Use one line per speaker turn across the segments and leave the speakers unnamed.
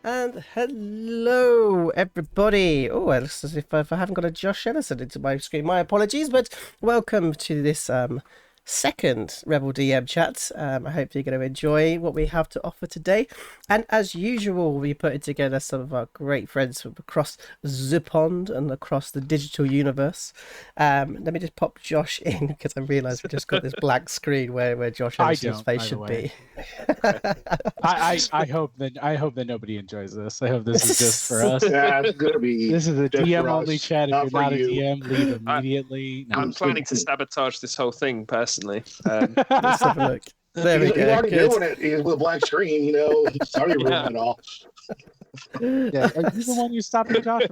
And hello, everybody. Oh, it looks as if I haven't got a Josh Ellison into my screen. My apologies, but welcome to this second Rebel DM chat. I hope you're going to enjoy what we have to offer today. And as usual, we put it together some of our great friends from across the pond and across the digital universe. Let me just pop Josh in because I realised we just got this blank screen where Josh Ellison's face should be.
I hope that nobody enjoys this. I hope this is just for us.
Yeah, it's gonna be.
This is a DM only
us,
chat. If
not
you're
for
not
you.
a DM, leave immediately.
I'm planning to sabotage this whole thing personally.
Let's have a look. There we
He's
go.
already
Good.
doing it. He's with a blank screen. He's already ruining it all.
Yeah, are you the one you stopped me, Josh?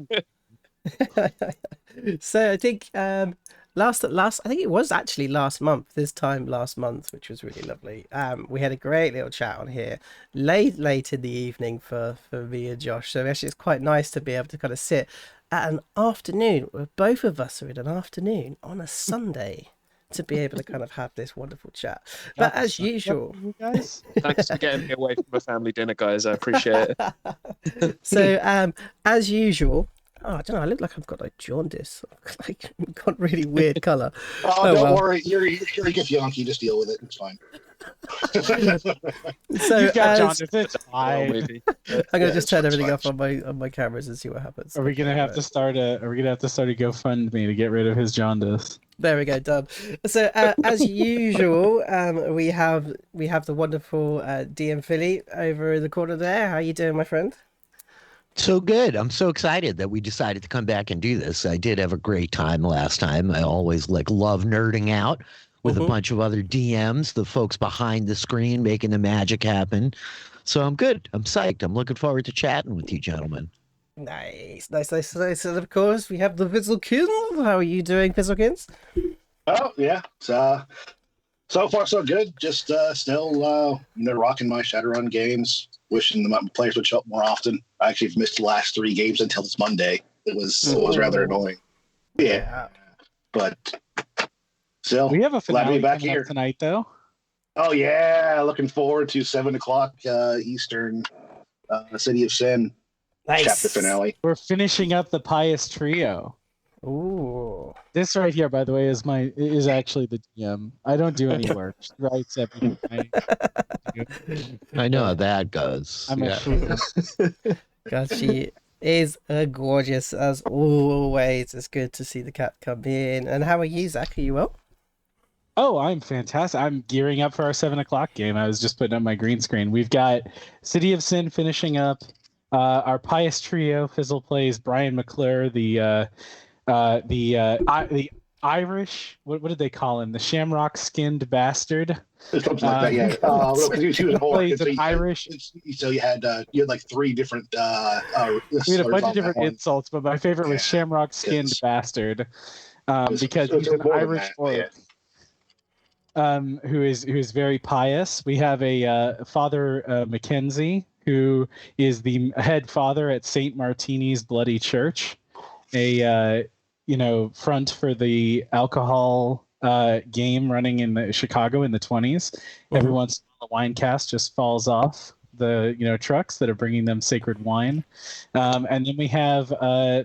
So I think last I think it was actually last month, which was really lovely. We had a great little chat on here late in the evening for me and Josh. So actually it's quite nice to be able to kind of sit at an afternoon where both of us are in an afternoon on a Sunday to be able to kind of have this wonderful chat. But as usual,
you guys.
Thanks for getting me away from a family dinner, guys. I appreciate it.
so as usual, I don't know, I look like I've got like jaundice, like got really weird colour.
Oh, don't worry. You're a gift Yankee. Just deal with it. It's fine.
So
You've got
as,
John. It's fine.
I'm gonna just turn everything off on my cameras and see what happens.
Are we gonna have to start a GoFundMe to get rid of his jaundice?
There we go, done. So as usual, we have the wonderful DMFilly over in the corner there. How are you doing, my friend?
So good. I'm so excited that we decided to come back and do this. I did have a great time last time. I always love nerding out with a bunch of other DMs, the folks behind the screen making the magic happen. So I'm good. I'm psyched. I'm looking forward to chatting with you, gentlemen.
Nice. And of course, we have the Fizzlekins. How are you doing, Fizzlekins?
Oh yeah. So far so good. Just still rocking my Shadowrun games. Wishing the players would show up more often. I actually missed the last 3 games until this Monday. It was rather annoying. Yeah. But still,
We have a
glad to be
finale
back
coming
here
up tonight, though.
Oh yeah, looking forward to 7:00 Eastern, City of Sin chapter finale.
We're finishing up the Pious Trio.
Ooh.
This right here, by the way, is actually the DM. I don't do any work. She writes everything.
I know how that goes.
I'm a shooter.
God, she is gorgeous as always. It's good to see the cat come in. And how are you, Zach? Are you well?
Oh, I'm fantastic. I'm gearing up for our 7:00 game. I was just putting up my green screen. We've got City of Sin finishing up. Our Pious Trio, Fizzle plays Brian McClure, the Irish, what did they call him? The shamrock-skinned bastard.
Something like that, yeah. Because he was an orc.
Plays an Irish.
So you had 3 different.
We had a bunch of different insults, but my favorite was shamrock-skinned bastard, because he's an Irish orc. Who is very pious. We have a Father Mackenzie, who is the head father at St. Martini's Bloody Church, a front for the alcohol game running in Chicago in the 20s. Every once in a while, the wine cask just falls off the trucks that are bringing them sacred wine. And then we have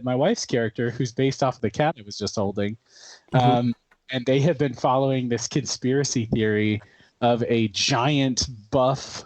my wife's character, who's based off of the cat I was just holding. And they have been following this conspiracy theory of a giant buff,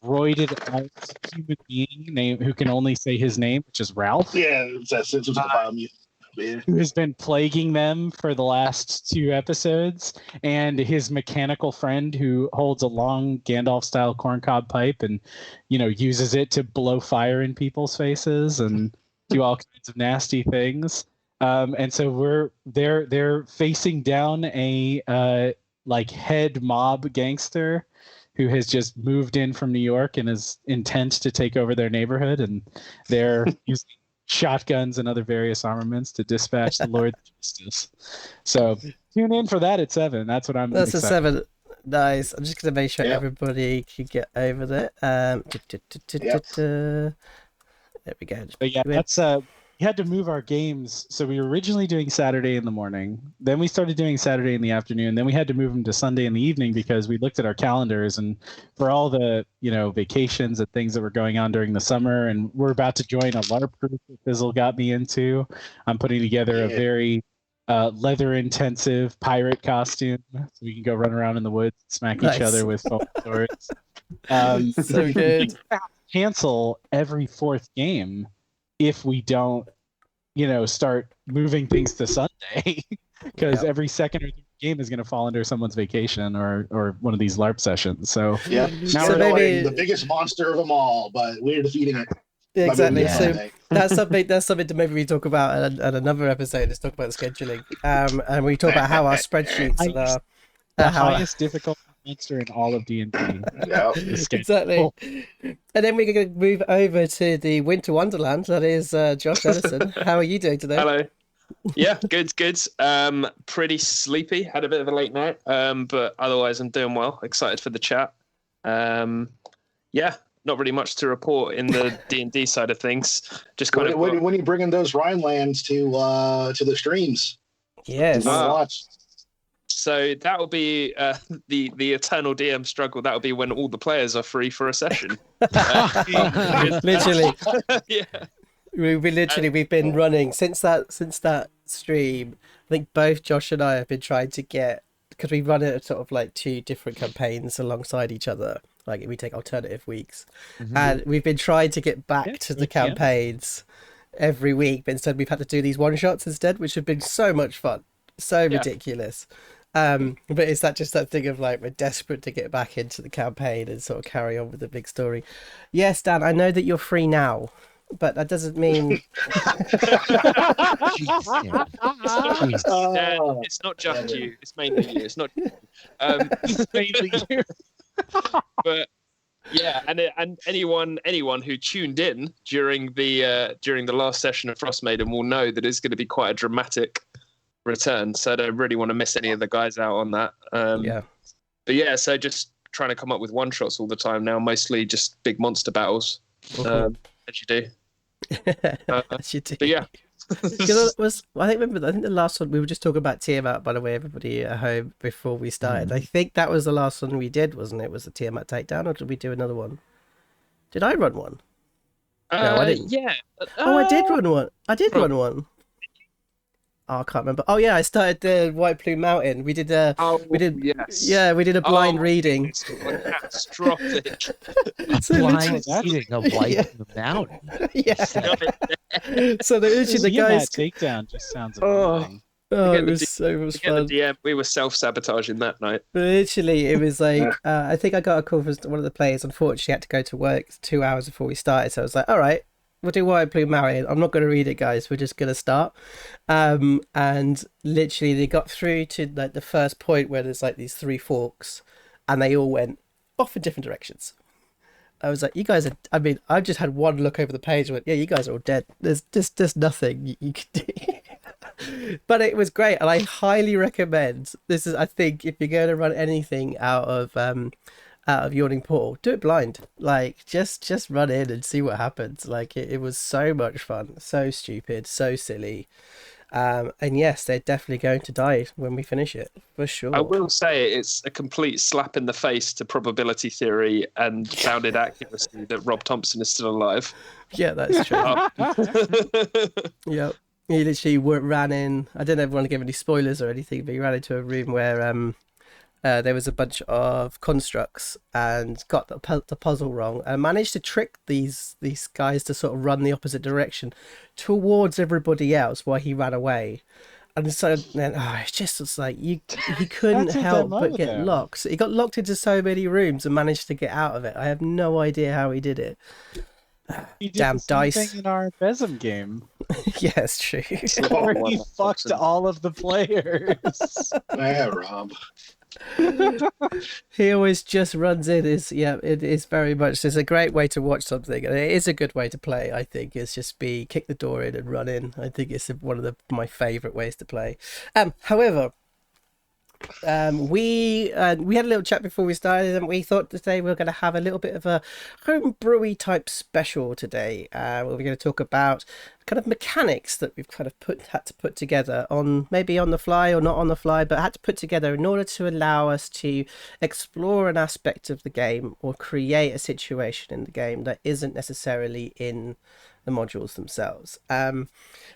roided out human being who can only say his name, which is Ralph.
Yeah, that's
who has been plaguing them for the last 2 episodes, and his mechanical friend who holds a long Gandalf-style corncob pipe and uses it to blow fire in people's faces and do all kinds of nasty things. And so they're facing down a head mob gangster who has just moved in from New York and is intent to take over their neighborhood, and they're using shotguns and other various armaments to dispatch the Lord Justice. So tune in for that at 7. That's what I'm.
That's
excited.
a 7. Nice. I'm just gonna make sure everybody can get over there. There we go.
But yeah, that's had to move our games. So we were originally doing Saturday in the morning. Then we started doing Saturday in the afternoon. Then we had to move them to Sunday in the evening because we looked at our calendars and for all the, vacations and things that were going on during the summer. And we're about to join a LARP group that Fizzle got me into. I'm putting together a very leather intensive pirate costume so we can go run around in the woods, smack each other with foam swords.
So good.
Cancel every fourth game if we don't, start moving things to Sunday, because every second or third game is going to fall under someone's vacation or one of these LARP sessions. So
now we're maybe the biggest monster of them all, but we're defeating it.
Exactly. So that's something to maybe we talk about at another episode. Let's talk about the scheduling, and we talk about how our spreadsheets and
the highest difficulty monster in all of D&D.
Yeah,
exactly. And then we're going to move over to the Winter Wonderland. That is Josh Ellison. How are you doing today?
Hello. Yeah, good. Pretty sleepy. Had a bit of a late night, but otherwise I'm doing well. Excited for the chat. Yeah, not really much to report in the D&D side of things. Just kind of
when are you bringing those Rhinelands to the streams?
Yes.
Watch.
So that will be the eternal DM struggle. That will be when all the players are free for a session.
Literally.
Yeah.
We've been running since that stream. I think both Josh and I have been trying to get, because we run it sort of like 2 different campaigns alongside each other. Like we take alternative weeks, and we've been trying to get back to the campaigns every week, but instead we've had to do these one shots instead, which have been so much fun, so ridiculous. But it's that thing of like we're desperate to get back into the campaign and sort of carry on with the big story. Yes, Dan, I know that you're free now, but that doesn't mean
it's not just you. It's mainly you. It's not. It's mainly you. But yeah, and anyone who tuned in during the last session of Frostmaiden will know that it's going to be quite a dramatic return. So I don't really want to miss any of the guys out on that. But yeah, so just trying to come up with one shots all the time now, mostly just big monster battles. As you do.
as you do.
But yeah.
I think the last one we were just talking about Tiamat, by the way, everybody at home, before we started. I think that was the last one we did, wasn't it? Was the Tiamat takedown, or did we do another one? Did I run one? No, I didn't.
Yeah.
I did run one. Run one. Oh, I can't remember. Oh yeah, I started the White Plume Mountain. We did a blind reading.
Catastrophic.
Blind reading of White Plume Mountain.
Yeah. So the guys
takedown just sounds amazing.
Oh, it was so much fun.
The DM, we were self-sabotaging that night.
Literally, it was like I think I got a call from one of the players. Unfortunately, had to go to work 2 hours before we started. So I was like, all right, we'll do White Plume Mountain. I'm not going to read it, guys. We're just going to start. And literally, they got through to like the first point where there's like these 3 forks, and they all went off in different directions. I was like, you guys are. I mean, I just had one look over the page and went, yeah, you guys are all dead. There's nothing you can do. But it was great, and I highly recommend. This is, I think, if you're going to run anything out of Yawning Portal, do it blind. Like, just run in and see what happens. Like, it was so much fun, so stupid, so silly. And yes, they're definitely going to die when we finish it, for sure.
I will say it's a complete slap in the face to probability theory and bounded accuracy that Rob Thompson is still alive.
Yeah, that's true. Yep. He literally ran in. I don't ever want to give any spoilers or anything, but he ran into a room where there was a bunch of constructs and got the puzzle wrong and managed to trick these guys to sort of run the opposite direction towards everybody else while he ran away. And so then, it's like he couldn't help but get locked. So he got locked into so many rooms and managed to get out of it. I have no idea how he did it.
He did
Damn
the same
dice
thing in our Besem game.
Yeah, it's true.
Where he fucked all of the players.
Yeah, Rob.
He always just runs in. It is very much. It's a great way to watch something, and it is a good way to play. I think it's just kick the door in and run in. I think it's one of my favourite ways to play. However, We had a little chat before we started, and we thought today we were going to have a little bit of a homebrewy type special today. Where we're going to talk about kind of mechanics that we've kind of had to put together on maybe on the fly or not on the fly, but had to put together in order to allow us to explore an aspect of the game or create a situation in the game that isn't necessarily in the modules themselves.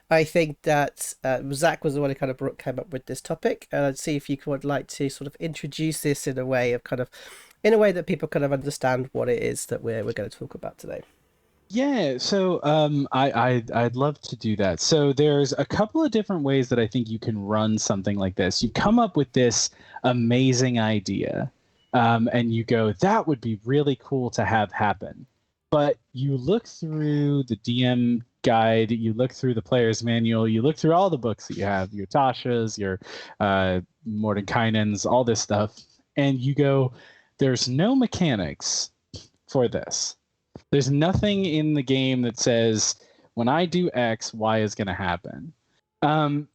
I think that Zach was the one who kind of came up with this topic, and I'd see if you would like to sort of introduce this in a way that people kind of understand what it is that we're going to talk about today.
Yeah, so I'd love to do that. So there's a couple of different ways that I think you can run something like this. You come up with this amazing idea, and you go, that would be really cool to have happen. But you look through the DM guide, you look through the player's manual, you look through all the books that you have, your Tasha's, your Mordenkainen's, all this stuff, and you go, there's no mechanics for this. There's nothing in the game that says, when I do X, Y is going to happen. And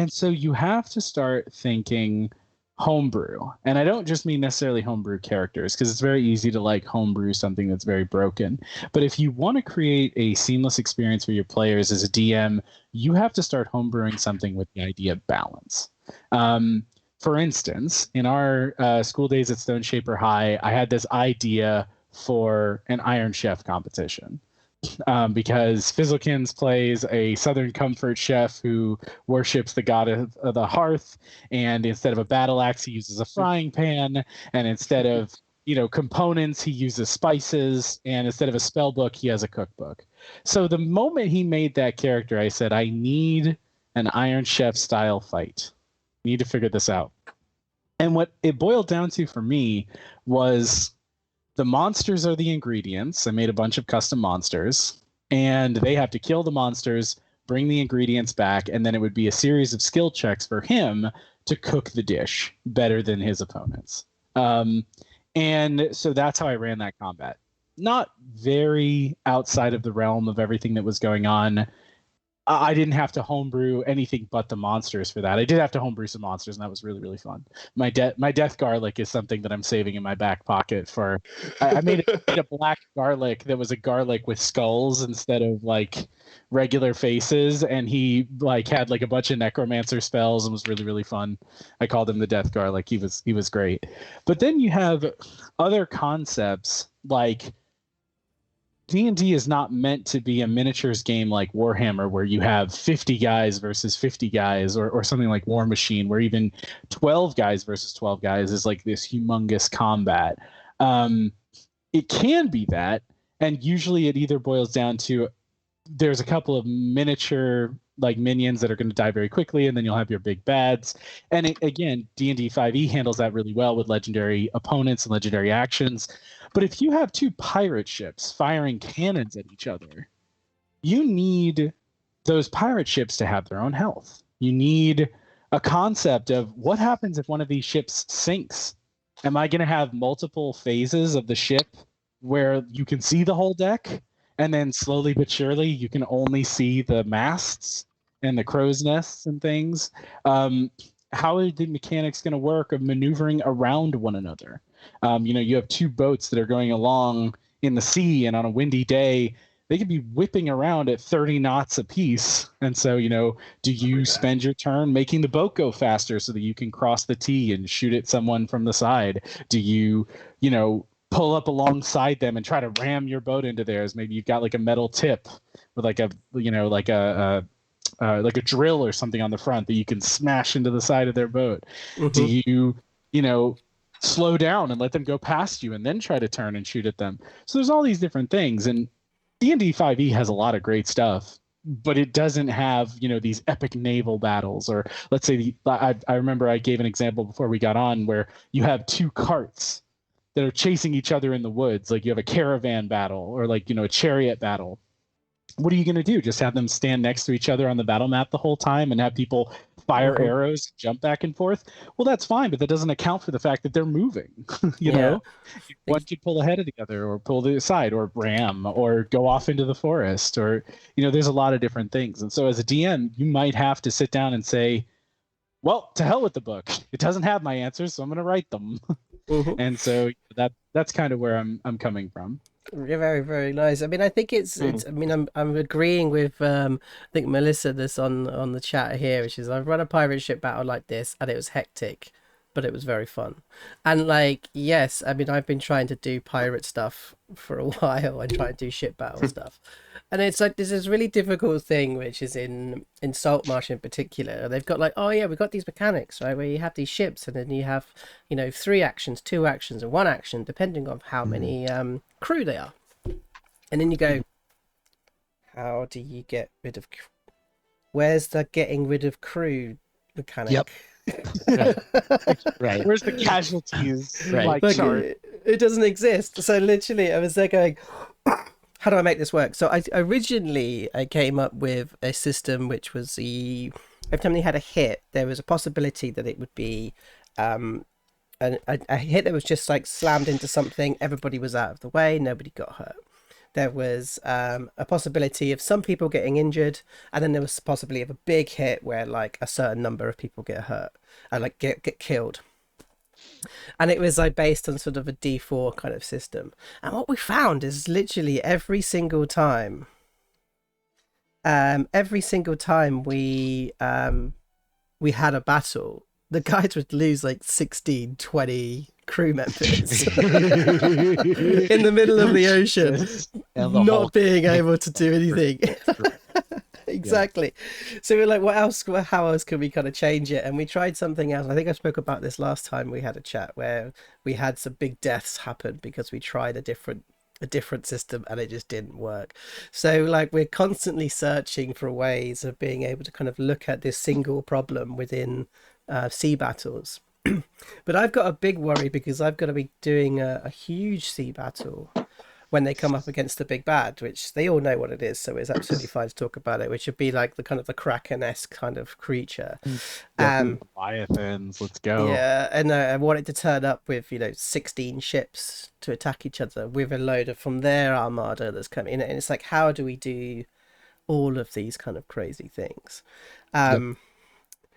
so you have to start thinking homebrew. And I don't just mean necessarily homebrew characters, because it's very easy to like homebrew something that's very broken. But if you want to create a seamless experience for your players as a DM, you have to start homebrewing something with the idea of balance. For instance, in our school days at Stone Shaper High, I had this idea for an Iron Chef competition. Because Fizzlekins plays a Southern Comfort chef who worships the god of the hearth, and instead of a battle axe, he uses a frying pan, and instead of components, he uses spices, and instead of a spell book, he has a cookbook. So the moment he made that character, I said, I need an Iron Chef style fight. I need to figure this out. And what it boiled down to for me was, the monsters are the ingredients. I made a bunch of custom monsters, and they have to kill the monsters, bring the ingredients back, and then it would be a series of skill checks for him to cook the dish better than his opponents. And so that's how I ran that combat. Not very outside of the realm of everything that was going on. I didn't have to homebrew anything but the monsters for that. I did have to homebrew some monsters, and that was really, really fun. My death garlic is something that I'm saving in my back pocket for. I made a black garlic that was a garlic with skulls instead of like regular faces, and he like had like a bunch of necromancer spells and was really, really fun. I called him the death garlic. He was great. But then you have other concepts like D&D is not meant to be a miniatures game like Warhammer, where you have 50 guys versus 50 guys, or something like War Machine, where even 12 guys versus 12 guys is like this humongous combat. It can be that, and usually it either boils down to there's a couple of miniature like minions that are going to die very quickly, and then you'll have your big bads. And again, D&D 5e handles that really well with legendary opponents and legendary actions. But if you have two pirate ships firing cannons at each other, you need those pirate ships to have their own health. You need a concept of what happens if one of these ships sinks. Am I going to have multiple phases of the ship where you can see the whole deck, and then slowly but surely you can only see the masts and the crow's nests and things? How are the mechanics going to work of maneuvering around one another? You have two boats that are going along in the sea, and on a windy day, they could be whipping around at 30 knots apiece. And so, do you spend your turn making the boat go faster so that you can cross the T and shoot at someone from the side? Do you, pull up alongside them and try to ram your boat into theirs? Maybe you've got like a metal tip with like a drill or something on the front that you can smash into the side of their boat. Mm-hmm. Do you, slow down and let them go past you and then try to turn and shoot at them? So there's all these different things, and D&D 5e has a lot of great stuff, but it doesn't have, these epic naval battles. Or let's say I remember I gave an example before we got on where you have two carts that are chasing each other in the woods. Like you have a caravan battle or like, a chariot battle. What are you going to do? Just have them stand next to each other on the battle map the whole time and have people fire arrows, jump back and forth? Well, that's fine, but that doesn't account for the fact that they're moving. One could pull ahead of the other, or pull to the side, or ram, or go off into the forest, or there's a lot of different things. And so as a DM, you might have to sit down and say, well, to hell with the book. It doesn't have my answers, so I'm going to write them. And so that's kind of where I'm coming from.
You're very, very nice. I mean, I think it's I mean, I'm agreeing with I think Melissa this on the chat here, which is I've run a pirate ship battle like this and it was hectic, but it was very fun. And like, yes, I mean, I've been trying to do pirate stuff for a while and try to do ship battle stuff. And it's like there's this really difficult thing, which is in Saltmarsh in particular. They've got like, oh yeah, we've got these mechanics, right, where you have these ships and then you have, 3 actions, 2 actions, and 1 action, depending on how many crew they are. And then you go, how do you get rid of? Where's the getting rid of crew mechanic?
Yep. Right.
Where's the casualties?
Right.
Like, it doesn't exist. So literally, I was there going, how do I make this work? So I originally came up with a system which was every time they had a hit, there was a possibility that it would be a hit that was just like slammed into something. Everybody was out of the way. Nobody got hurt. There was a possibility of some people getting injured, and then there was possibly of a big hit where like a certain number of people get hurt and like get killed. And it was like based on sort of a D4 kind of system. And what we found is literally every single time we had a battle, the guys would lose like 16, 20 crew members in the middle of the ocean, not being able to do anything. Exactly. So we're like, how else can we kind of change it? And we tried something else. I think I spoke about this last time we had a chat, where we had some big deaths happen because we tried a different system and it just didn't work. So like we're constantly searching for ways of being able to kind of look at this single problem within sea battles. But I've got a big worry because I've got to be doing a huge sea battle when they come up against the big bad, which they all know what it is, so it's absolutely fine to talk about it, which would be like the kind of the Kraken-esque kind of creature.
Leviathans, let's go.
Yeah, and I wanted to turn up with 16 ships to attack each other with a load of from their armada that's coming in, and it's like, how do we do all of these kind of crazy things?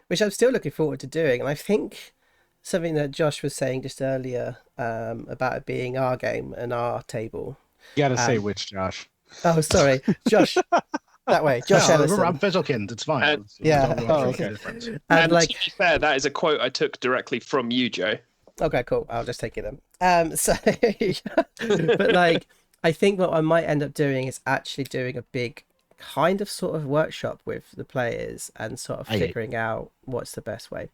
Which I'm still looking forward to doing, and I think something that Josh was saying just earlier about it being our game and our table.
You gotta say which Josh.
Oh, sorry, Josh. That way, Josh Ellison.
I'm Fizzlekins. It's fine.
Yeah.
Okay.
And like, to be fair, that is a quote I took directly from you, Joe.
Okay, cool. I'll just take it then. So, but like, I think what I might end up doing is actually doing a big kind of sort of workshop with the players and sort of figuring out what's the best way.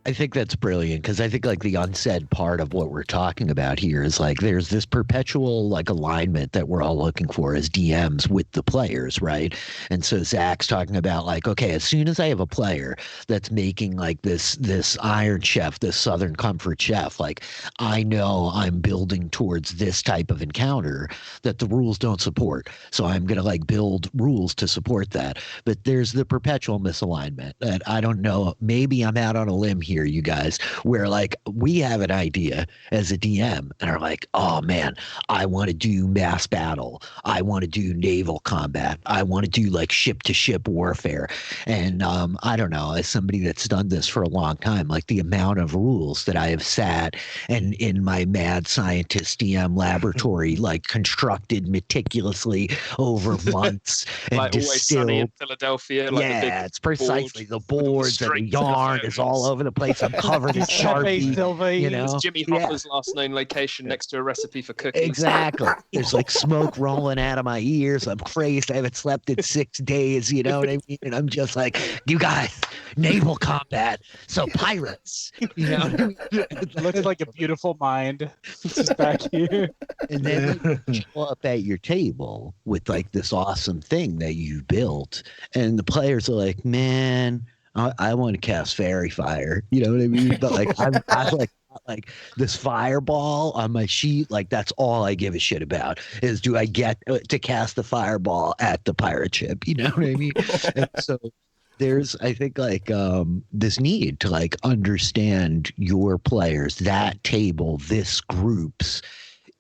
I think that's brilliant, because I think like the unsaid part of what we're talking about here is like there's this perpetual like alignment that we're all looking for as DMs with the players, right? And so Zach's talking about like, okay, as soon as I have a player that's making like this Iron Chef, this Southern Comfort Chef, like I know I'm building towards this type of encounter that the rules don't support. So I'm going to like build rules to support that. But there's the perpetual misalignment that I don't know, maybe I'm out on a limb here, you guys, where like we have an idea as a DM and are like, oh man, I want to do mass battle, I want to do naval combat, I want to do like ship to ship warfare. And I don't know, as somebody that's done this for a long time, like the amount of rules that I have sat and in my mad scientist DM laboratory like constructed meticulously over months and
like Always Sunny in Philadelphia. Like
yeah, it's precisely the boards and the yarn is all over the place. I'm covered in Sharpie. You know,
it's Jimmy Hoffa's last known location next to a recipe for cooking.
Exactly. There's like smoke rolling out of my ears. I'm crazed. I haven't slept in 6 days. You know what I mean? And I'm just like, you guys, naval combat. So pirates. You know,
it looks like a beautiful mind. Just back here.
And then you show up at your table with like this awesome thing that you built, and the players are like, man, I want to cast fairy fire, you know what I mean? But like I like this fireball on my sheet, like that's all I give a shit about is, do I get to cast the fireball at the pirate ship? You know what I mean? And so there's, I think, like this need to like understand your players, that table, this group's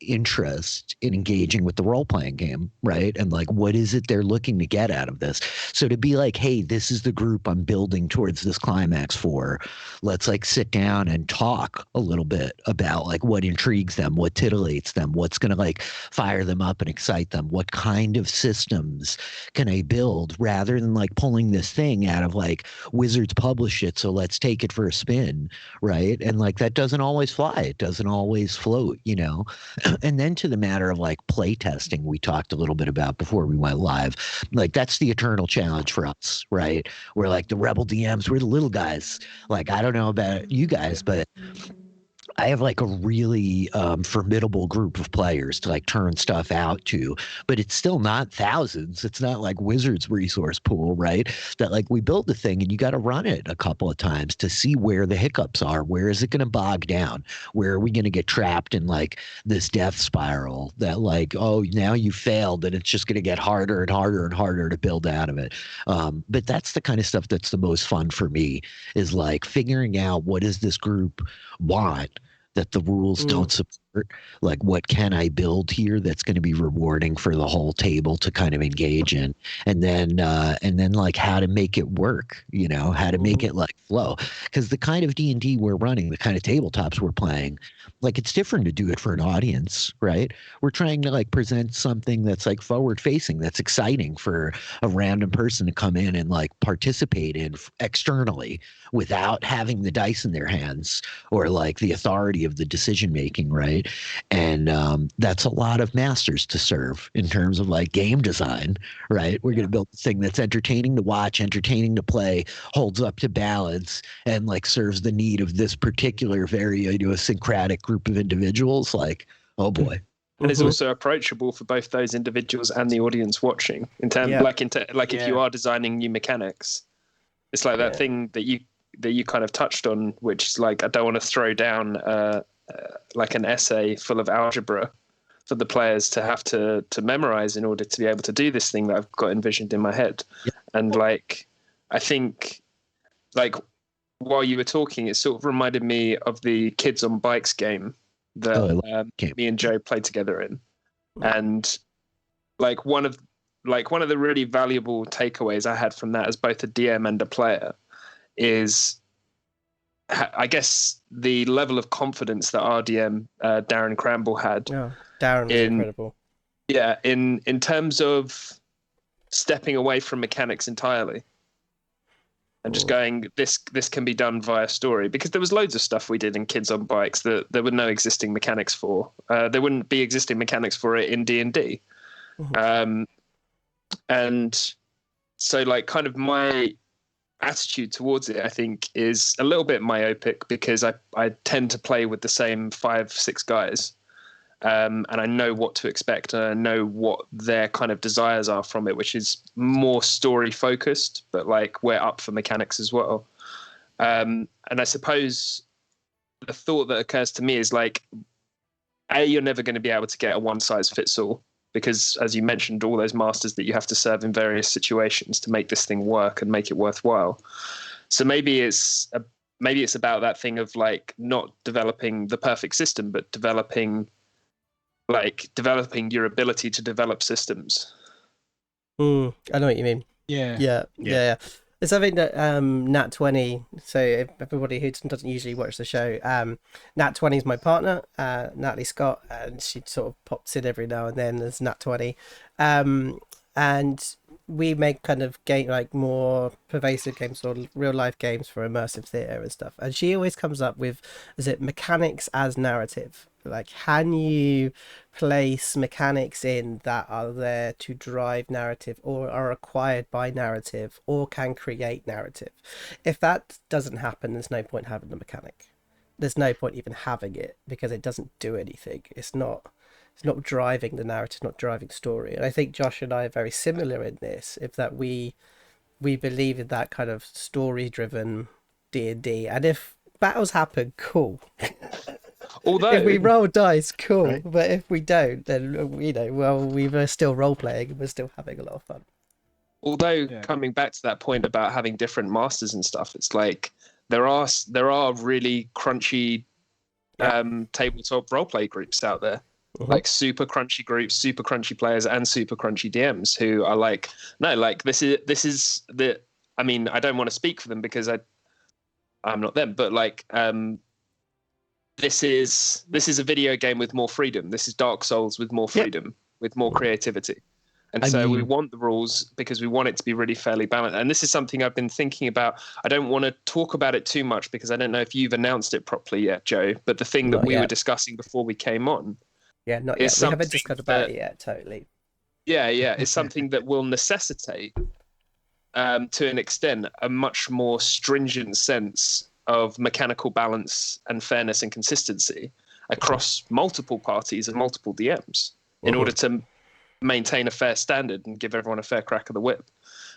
interest in engaging with the role-playing game, right? And like, what is it they're looking to get out of this? So to be like, hey, this is the group I'm building towards this climax for. Let's like sit down and talk a little bit about like what intrigues them, what titillates them, what's going to like fire them up and excite them, what kind of systems can I build, rather than like pulling this thing out of like Wizards publish it, so let's take it for a spin, right? And like that doesn't always fly. It doesn't always float, you know? And then to the matter of like play testing, we talked a little bit about before we went live. Like that's the eternal challenge for us, right? We're like the rebel DMs, we're the little guys. Like I don't know about you guys, but I have like a really formidable group of players to like turn stuff out to, but it's still not thousands. It's not like Wizards resource pool, right? That like we build the thing and you got to run it a couple of times to see where the hiccups are. Where is it going to bog down? Where are we going to get trapped in like this death spiral that like, oh, now you failed and it's just going to get harder and harder and harder to build out of it. But that's the kind of stuff that's the most fun for me, is like figuring out what does this group want that the rules don't support. Like, what can I build here that's going to be rewarding for the whole table to kind of engage in, and then like how to make it work, you know, how to make it like flow. Because the kind of D&D we're running, the kind of tabletops we're playing, like it's different to do it for an audience, right? We're trying to like present something that's like forward facing, that's exciting for a random person to come in and like participate in externally without having the dice in their hands or like the authority of the decision making, right? And that's a lot of masters to serve in terms of like game design, right? We're going to build a thing that's entertaining to watch, entertaining to play, holds up to balance, and like serves the need of this particular very idiosyncratic group of individuals. Like, oh boy.
And it's also approachable for both those individuals and the audience watching. In terms, if you are designing new mechanics, it's like that thing that you kind of touched on, which is like, I don't want to throw down like an essay full of algebra for the players to have to memorize in order to be able to do this thing that I've got envisioned in my head. Yeah. And like, I think like while you were talking, it sort of reminded me of the Kids on Bikes game that me and Joe played together in. And like one of the really valuable takeaways I had from that as both a DM and a player is, I guess, the level of confidence that our DM, Darren Cramble, had.
Oh, Darren was incredible.
Yeah, in terms of stepping away from mechanics entirely and just going, this can be done via story. Because there was loads of stuff we did in Kids on Bikes that there were no existing mechanics for. There wouldn't be existing mechanics for it in D&D. And so like kind of my attitude towards it, I think, is a little bit myopic, because I tend to play with the same 5-6 guys, and I know what to expect, and I know what their kind of desires are from it, which is more story focused, but like we're up for mechanics as well. And I suppose the thought that occurs to me is like, you're never going to be able to get a one size fits all, because as you mentioned, all those masters that you have to serve in various situations to make this thing work and make it worthwhile. So maybe it's about that thing of like not developing the perfect system, but developing your ability to develop systems.
I know what you mean. Yeah. It's something that Nat 20. So if everybody who doesn't usually watch the show, Nat 20 is my partner, Natalie Scott, and she sort of pops in every now and then as Nat 20, and we make kind of game, like more pervasive games or real life games for immersive theatre and stuff. And she always comes up with, is it mechanics as narrative? Like, can you place mechanics in that are there to drive narrative or are acquired by narrative or can create narrative? If that doesn't happen, there's no point having the mechanic. There's no point even having it, because it doesn't do anything. It's not driving the narrative, not driving story. And I think Josh and I are very similar in this, if that we believe in that kind of story driven D&D. And if battles happen, cool.
Although
if we roll dice, cool. Right. But if we don't, then we're still role playing and we're still having a lot of fun.
Although coming back to that point about having different masters and stuff, it's like there are really crunchy tabletop roleplay groups out there. like super crunchy groups, super crunchy players, and super crunchy DMs who are like, no, like this is the. I mean, I don't want to speak for them because I'm not them, but like this is a video game with more freedom. This is Dark Souls with more freedom, with more creativity. And we want the rules because we want it to be really fairly balanced. And this is something I've been thinking about. I don't want to talk about it too much because I don't know if you've announced it properly yet, Joe. But the thing that we were discussing before we came on.
Yeah, not yet. We haven't discussed about it yet, totally.
Yeah, it's something that will necessitate, to an extent, a much more stringent sense of mechanical balance and fairness and consistency across multiple parties and multiple DMs in order to maintain a fair standard and give everyone a fair crack of the whip.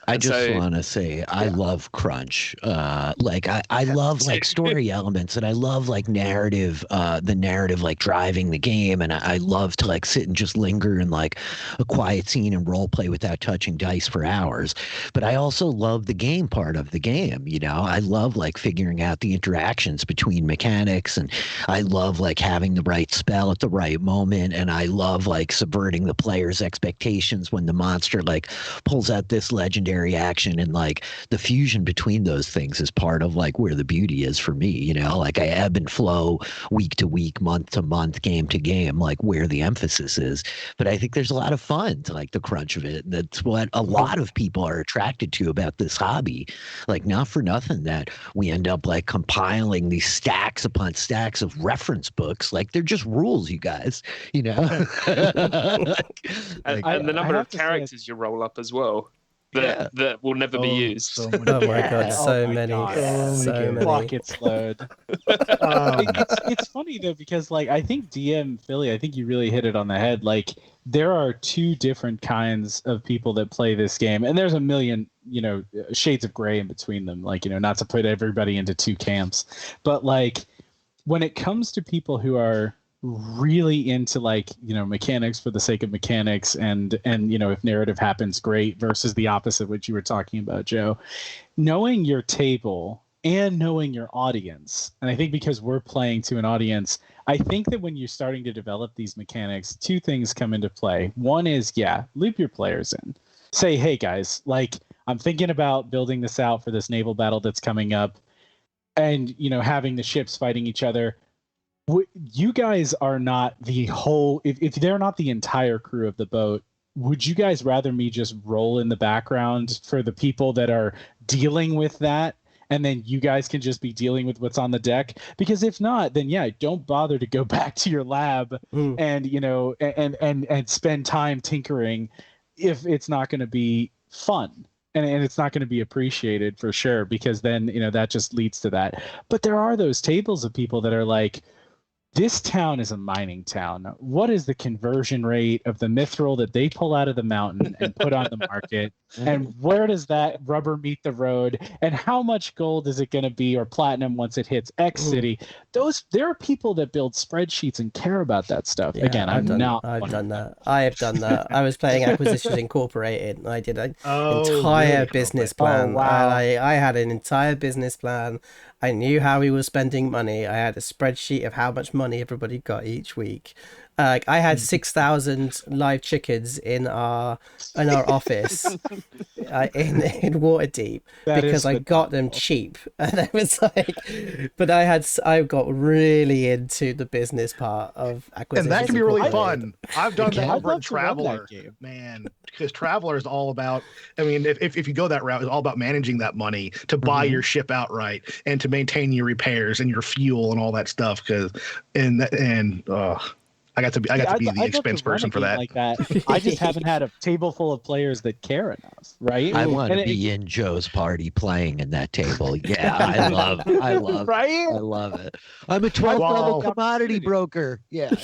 I just want to say I love crunch. Like I love like story elements, and I love like narrative, the narrative like driving the game, and I love to like sit and just linger in like a quiet scene and role play without touching dice for hours. But I also love the game part of the game. You know, I love like figuring out the interactions between mechanics, and I love like having the right spell at the right moment, and I love like subverting the player's expectations when the monster like pulls out this legendary action, and like the fusion between those things is part of like where the beauty is for me. You know, like I ebb and flow week to week, month to month, game to game, like where the emphasis is. But I think there's a lot of fun to like the crunch of it. That's what a lot of people are attracted to about this hobby. Like not for nothing that we end up like compiling these stacks upon stacks of reference books. Like they're just rules, you guys, you know.
and the number of characters you roll up as well. That will never be used.
So my god, so many. So many.
Rockets load. It's funny though, because like I think DMFilly, I think you really hit it on the head. Like there are two different kinds of people that play this game, and there's a million, you know, shades of gray in between them. Like, you know, not to put everybody into two camps, but like when it comes to people who are really into like, you know, mechanics for the sake of mechanics, and you know, if narrative happens, great, versus the opposite, which you were talking about, Joe. Knowing your table and knowing your audience, and I think because we're playing to an audience, I think that when you're starting to develop these mechanics, two things come into play. One is, loop your players in. Say, hey guys, like I'm thinking about building this out for this naval battle that's coming up, and you know, having the ships fighting each other. You guys are not the whole, if they're not the entire crew of the boat, would you guys rather me just roll in the background for the people that are dealing with that, and then you guys can just be dealing with what's on the deck? Because if not, then don't bother to go back to your lab and, you know, and spend time tinkering if it's not going to be fun. And it's not going to be appreciated for sure, because then, you know, that just leads to that. But there are those tables of people that are like, this town is a mining town. What is the conversion rate of the mithril that they pull out of the mountain and put on the market? And where does that rubber meet the road? And how much gold is it going to be, or platinum, once it hits X city? There are people that build spreadsheets and care about that stuff.
Yeah,
Again,
I've done that. I have done that. I was playing Acquisitions Incorporated, and I did an entire business plan.
Oh, wow.
I had an entire business plan. I knew how we were spending money. I had a spreadsheet of how much money everybody got each week. I had 6,000 live chickens in our office in Waterdeep because I got them cheap, and I was like, but I got really into the business part of Acquisitions.
And that can be really fun. I've done that over in Traveler, man, because Traveler is all about, I mean, if you go that route, it's all about managing that money to buy your ship outright and to maintain your repairs and your fuel and all that stuff. I got to be the expense person for that.
Like that. I just haven't had a table full of players that care enough, right?
I want to be in Joe's party playing in that table. Yeah, I love
right?
I love it. I'm a 12th level commodity broker. Yeah.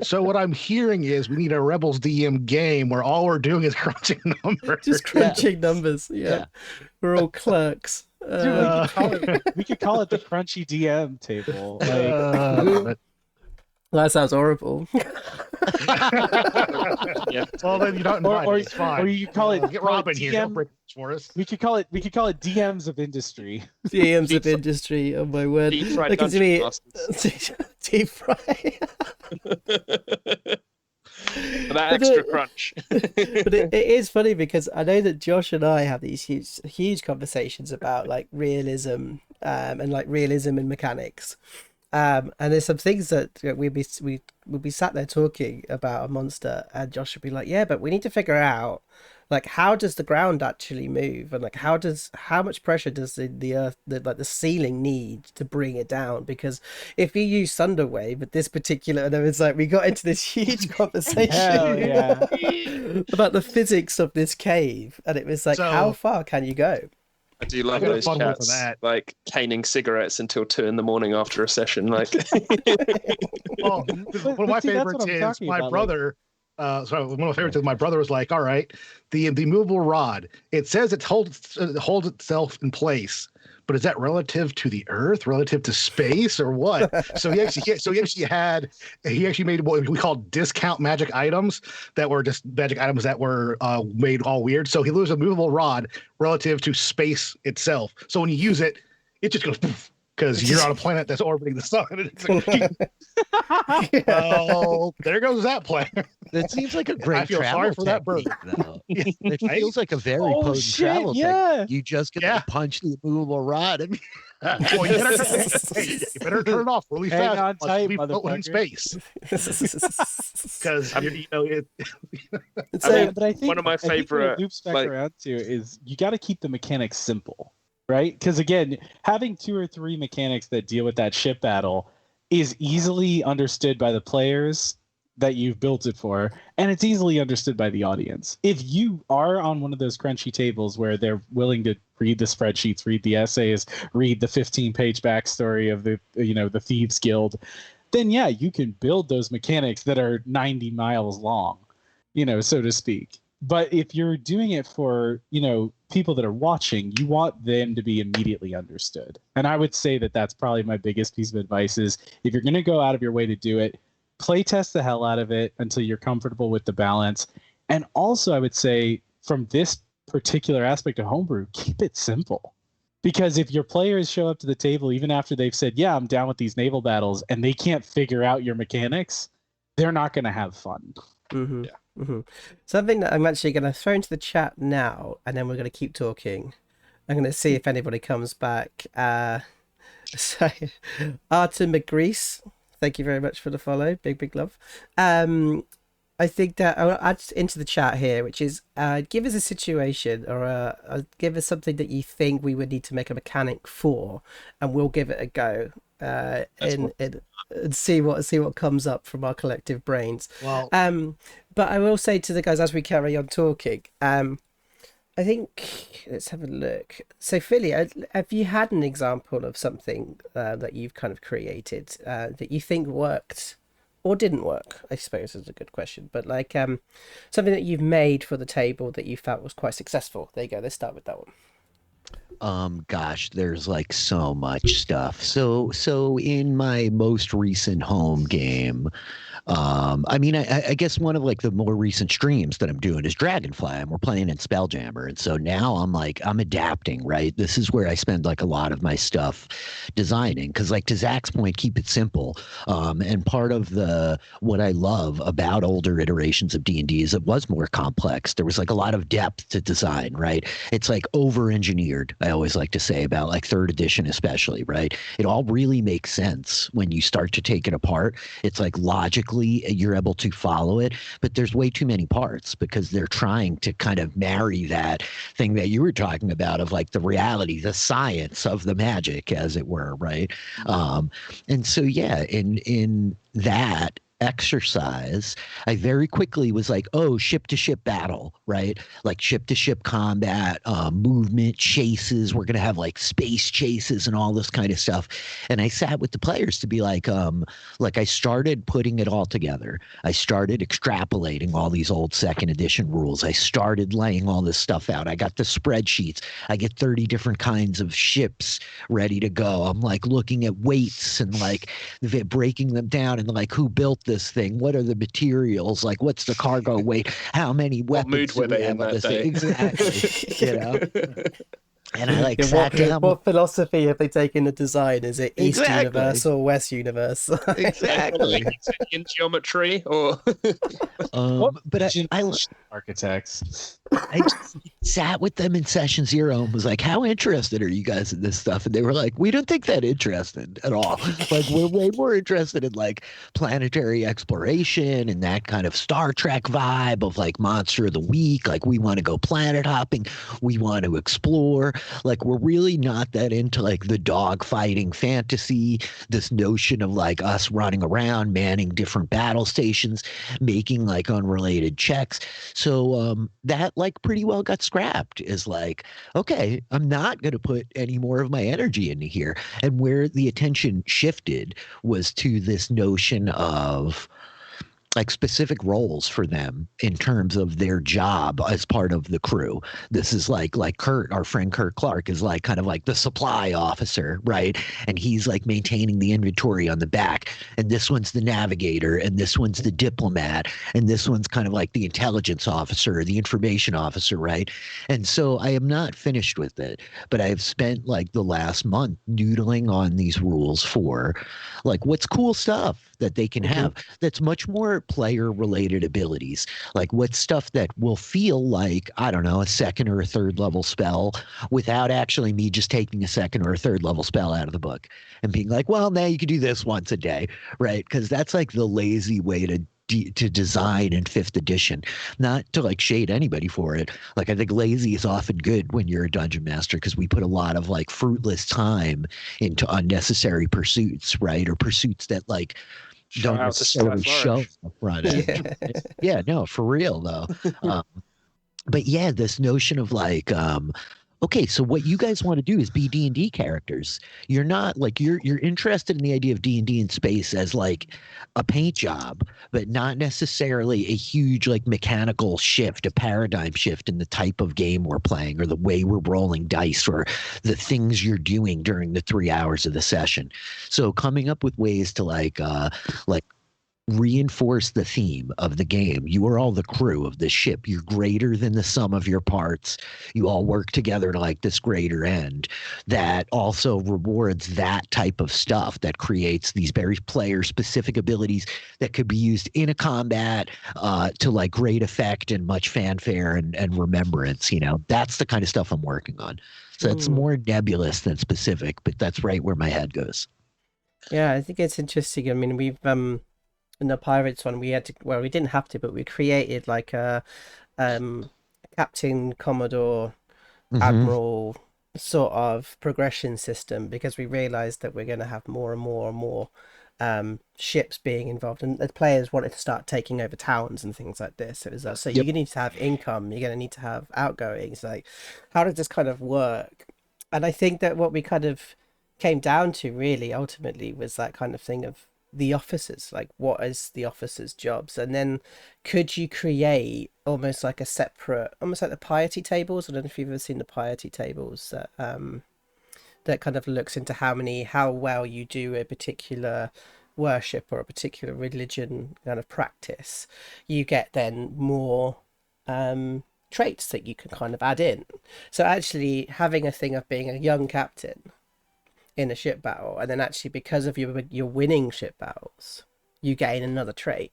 So what I'm hearing is we need a Rebels DM game where all we're doing is crunching numbers.
Just crunching numbers. Yeah. We're all clerks.
Dude, we could call it the Crunchy DM table.
That sounds horrible.
Well, then you don't invite me. It's fine.
Or you call it
get Robin here. Don't break this for us.
We could call it DMs of industry.
DMs of industry. Oh my word!
Deep fried
Look at me. deep fry.
For that extra crunch.
But it is funny because I know that Josh and I have these huge conversations about like realism and like realism in mechanics. And there's some things that we'll be sat there talking about a monster, and Josh would be like, "Yeah, but we need to figure out like how does the ground actually move, and like how much pressure does the earth, the ceiling need to bring it down? Because if you use Thunderwave with this particular," and it's like we got into this huge conversation about the physics of this cave, and it was like, how far can you go?
I do love those chats, like caning cigarettes until 2 a.m. after a session. Like,
well, one of my favorites is my brother. One of my favorites is my brother was like, "All right, the movable rod. It says it holds itself in place, but is that relative to the Earth, relative to space, or what?" So he actually made what we call discount magic items that were just magic items that were made all weird. So he loses a movable rod relative to space itself. So when you use it, it just goes poof, because you're on a planet that's orbiting the sun. Well, there goes that plan.
That seems like a great
I feel
travel
sorry for that
technique,
bird.
though. It feels like a very potent travel technique. You just get to punch the immovable rod. I mean,
well, you better turn it off really fast.
On tight,
we float in space. Because
but I think
one of my favorite
loops back around to is you got to keep the mechanics simple, right? Because again, having 2 or 3 mechanics that deal with that ship battle is easily understood by the players that you've built it for, and it's easily understood by the audience. If you are on one of those crunchy tables where they're willing to read the spreadsheets, read the essays, read the 15-page backstory of the Thieves Guild, then yeah, you can build those mechanics that are 90 miles long, so to speak. But if you're doing it for, people that are watching, you want them to be immediately understood. And I would say that that's probably my biggest piece of advice is if you're going to go out of your way to do it, play test the hell out of it until you're comfortable with the balance. And also I would say from this particular aspect of homebrew, keep it simple. Because if your players show up to the table, even after they've said, yeah, I'm down with these naval battles, and they can't figure out your mechanics, they're not going to have fun.
Mm-hmm. Yeah. Mm-hmm. Something that I'm actually going to throw into the chat now, and then we're going to keep talking. I'm going to see if anybody comes back. So, Artem McGrease, thank you very much for the follow. Big love. I think that I'll add into the chat here, which is give us a situation or give us something that you think we would need to make a mechanic for, and we'll give it a go and see what comes up from our collective brains.
Well,
but I will say to the guys as we carry on talking, I think let's have a look. So, Philly, have you had an example of something that you've kind of created that you think worked or didn't work? I suppose is a good question. But like something that you've made for the table that you felt was quite successful. There you go. Let's start with that one.
Gosh, there's like so much stuff. So in my most recent home game, I guess one of like the more recent streams that I'm doing is Dragonfly, and we're playing in Spelljammer. And so now I'm adapting, right? This is where I spend like a lot of my stuff designing. Cause like to Zach's point, keep it simple. And part of what I love about older iterations of D&D is it was more complex. There was like a lot of depth to design, right? It's like over-engineered, I always like to say about like 3rd edition, especially, right? It all really makes sense when you start to take it apart. It's like logically you're able to follow it, but there's way too many parts because they're trying to kind of marry that thing that you were talking about of like the reality, the science of the magic, as it were, right? And so, yeah, in that exercise, I very quickly was like, oh, ship-to-ship battle, right? Like ship-to-ship combat, movement, chases. We're going to have like space chases and all this kind of stuff. And I sat with the players to be like I started putting it all together. I started extrapolating all these old 2nd edition rules. I started laying all this stuff out. I got the spreadsheets. I get 30 different kinds of ships ready to go. I'm like looking at weights and like breaking them down and like who built this thing, what are the materials, like what's the cargo weight, how many weapons
what mood were they in that day?
Exactly. And I like
Yeah,
sat down.
what philosophy have they taken the design? Is it East
Exactly.
Universe or West Universe?
Exactly.
In geometry or
But I
architects.
I just sat with them in session 0 and was like, how interested are you guys in this stuff? And they were like, we don't think that interested at all. Like, we're way more interested in like planetary exploration and that kind of Star Trek vibe of like Monster of the Week. Like, we want to go planet hopping. We want to explore. Like, we're really not that into like the dog fighting fantasy, this notion of like us running around, manning different battle stations, making like unrelated checks. So that like pretty well got scrapped is like, okay, I'm not going to put any more of my energy into here. And where the attention shifted was to this notion of like specific roles for them in terms of their job as part of the crew. This is like Kurt, our friend Kurt Clark is like kind of like the supply officer, right? And he's like maintaining the inventory on the back. And this one's the navigator, and this one's the diplomat, and this one's kind of like the intelligence officer or the information officer, right? And so I am not finished with it, but I have spent like the last month noodling on these rules for like what's cool stuff that they can have that's much more player related abilities. Like what's stuff that will feel like, I don't know, a second or a third level spell without actually me just taking a second or a third level spell out of the book and being like, well, now you can do this once a day, right? Because that's like the lazy way to design in 5th edition, not to like shade anybody for it. Like I think lazy is often good when you're a dungeon master because we put a lot of like fruitless time into unnecessary pursuits, right? Or pursuits that like don't necessarily show up front end. Yeah, no, for real though. But yeah, this notion of like okay, so what you guys want to do is be D&D characters. You're not like you're interested in the idea of D&D in space as like a paint job, but not necessarily a huge like mechanical shift, a paradigm shift in the type of game we're playing or the way we're rolling dice or the things you're doing during the 3 hours of the session. So coming up with ways to like reinforce the theme of the game. You are all the crew of this ship. You're greater than the sum of your parts. You all work together to like this greater end that also rewards that type of stuff that creates these very player specific abilities that could be used in a combat to like great effect and much fanfare and remembrance. You know, that's the kind of stuff I'm working on. So it's more nebulous than specific, but that's right where my head goes.
Yeah, I think it's interesting. I mean, we've in the Pirates one, we had to, well, we didn't have to, but we created like a Captain, Commodore, Admiral sort of progression system because we realized that we're going to have more and more and more ships being involved, and the players wanted to start taking over towns and things like this. It was so you're going to need to have income, you're going to need to have outgoings. Like, how does this kind of work? And I think that what we kind of came down to really ultimately was that kind of thing of the officers, like what is the officers' jobs, and then could you create almost like a separate, almost like the piety tables? I don't know if you've ever seen the piety tables that that kind of looks into how well you do a particular worship or a particular religion kind of practice. You get then more traits that you can kind of add in. So actually having a thing of being a young captain in a ship battle, and then actually because of your winning ship battles, you gain another trait.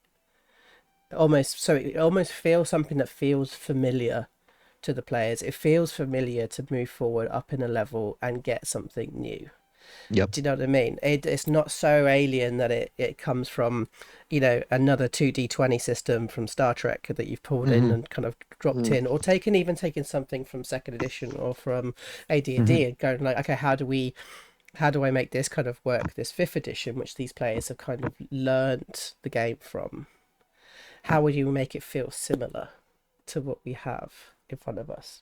So it almost feels something that feels familiar to the players. It feels familiar to move forward up in a level and get something new.
Yep.
Do you know what I mean? It's not so alien that it comes from, you know, another 2D20 system from Star Trek that you've pulled in and kind of dropped in, or taken something from 2nd edition or from AD&D and going like, okay, how do I make this kind of work, this 5th edition, which these players have kind of learnt the game from? How would you make it feel similar to what we have in front of us?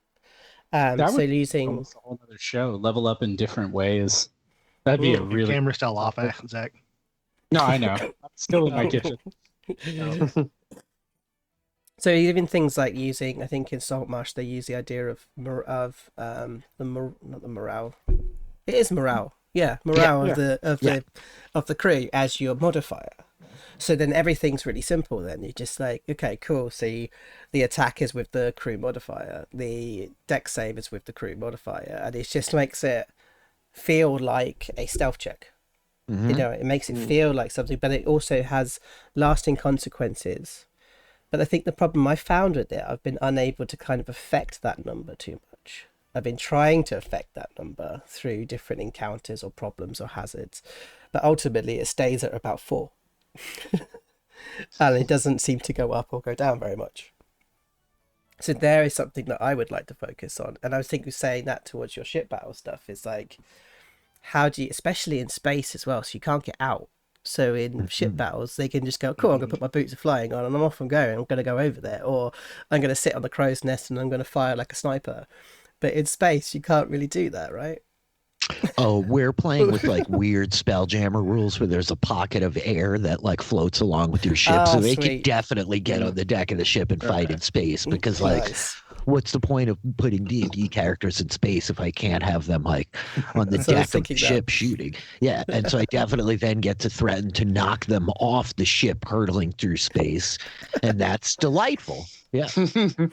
So using
almost a whole other show, level up in different ways. That'd be a really
camera still off, Zach.
No, I know. I'm still in my kitchen.
So even things like using, I think in Saltmarsh they use the idea of not the morale. It is morale. Yeah, morale of the crew as your modifier. So then everything's really simple. Then you're just like, okay, cool. So the attack is with the crew modifier, the deck save is with the crew modifier, and it just makes it feel like a stealth check. You know, it makes it feel like something, but it also has lasting consequences. But I think the problem I found with it, I've been unable to kind of affect that number too much. I've been trying to affect that number through different encounters or problems or hazards, but ultimately it stays at about 4. And it doesn't seem to go up or go down very much. So there is something that I would like to focus on. And I was thinking saying that towards your ship battle stuff is like, how do you, especially in space as well, so you can't get out. So in ship battles, they can just go, cool, I'm going to put my boots of flying on and I'm off and going. I'm going to go over there. Or I'm going to sit on the crow's nest and I'm going to fire like a sniper. But in space, you can't really do that, right?
Oh, we're playing with like weird Spelljammer rules where there's a pocket of air that like floats along with your ship. So they can definitely get on the deck of the ship and fight in space because like what's the point of putting D&D characters in space if I can't have them like on the deck of the ship shooting? Yeah, and so I definitely then get to threaten to knock them off the ship hurtling through space, and that's delightful. Yeah.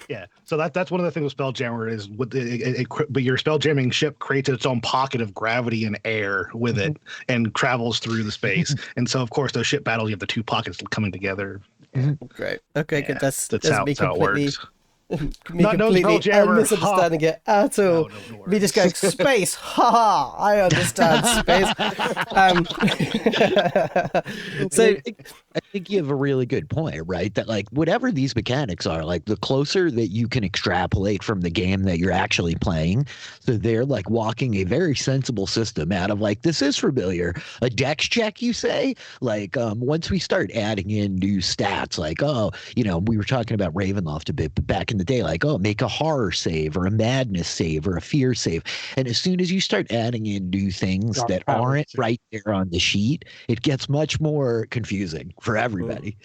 Yeah. So that's one of the things with Spelljammer is with but your Spelljamming ship creates its own pocket of gravity and air with it and travels through the space. And so of course those ship battles, you have the two pockets coming together.
Great. Okay, good. That's
how it works.
Me completely misunderstanding it at all.
No
Me just going space. Ha ha! I understand space. So
I think you have a really good point, right? That like whatever these mechanics are, like the closer that you can extrapolate from the game that you're actually playing, so they're like walking a very sensible system out of like this is familiar. A dex check, you say? Like once we start adding in new stats, like we were talking about Ravenloft a bit, but back in the day, like make a horror save or a madness save or a fear save, and as soon as you start adding in new things that aren't right there on the sheet, it gets much more confusing for everybody.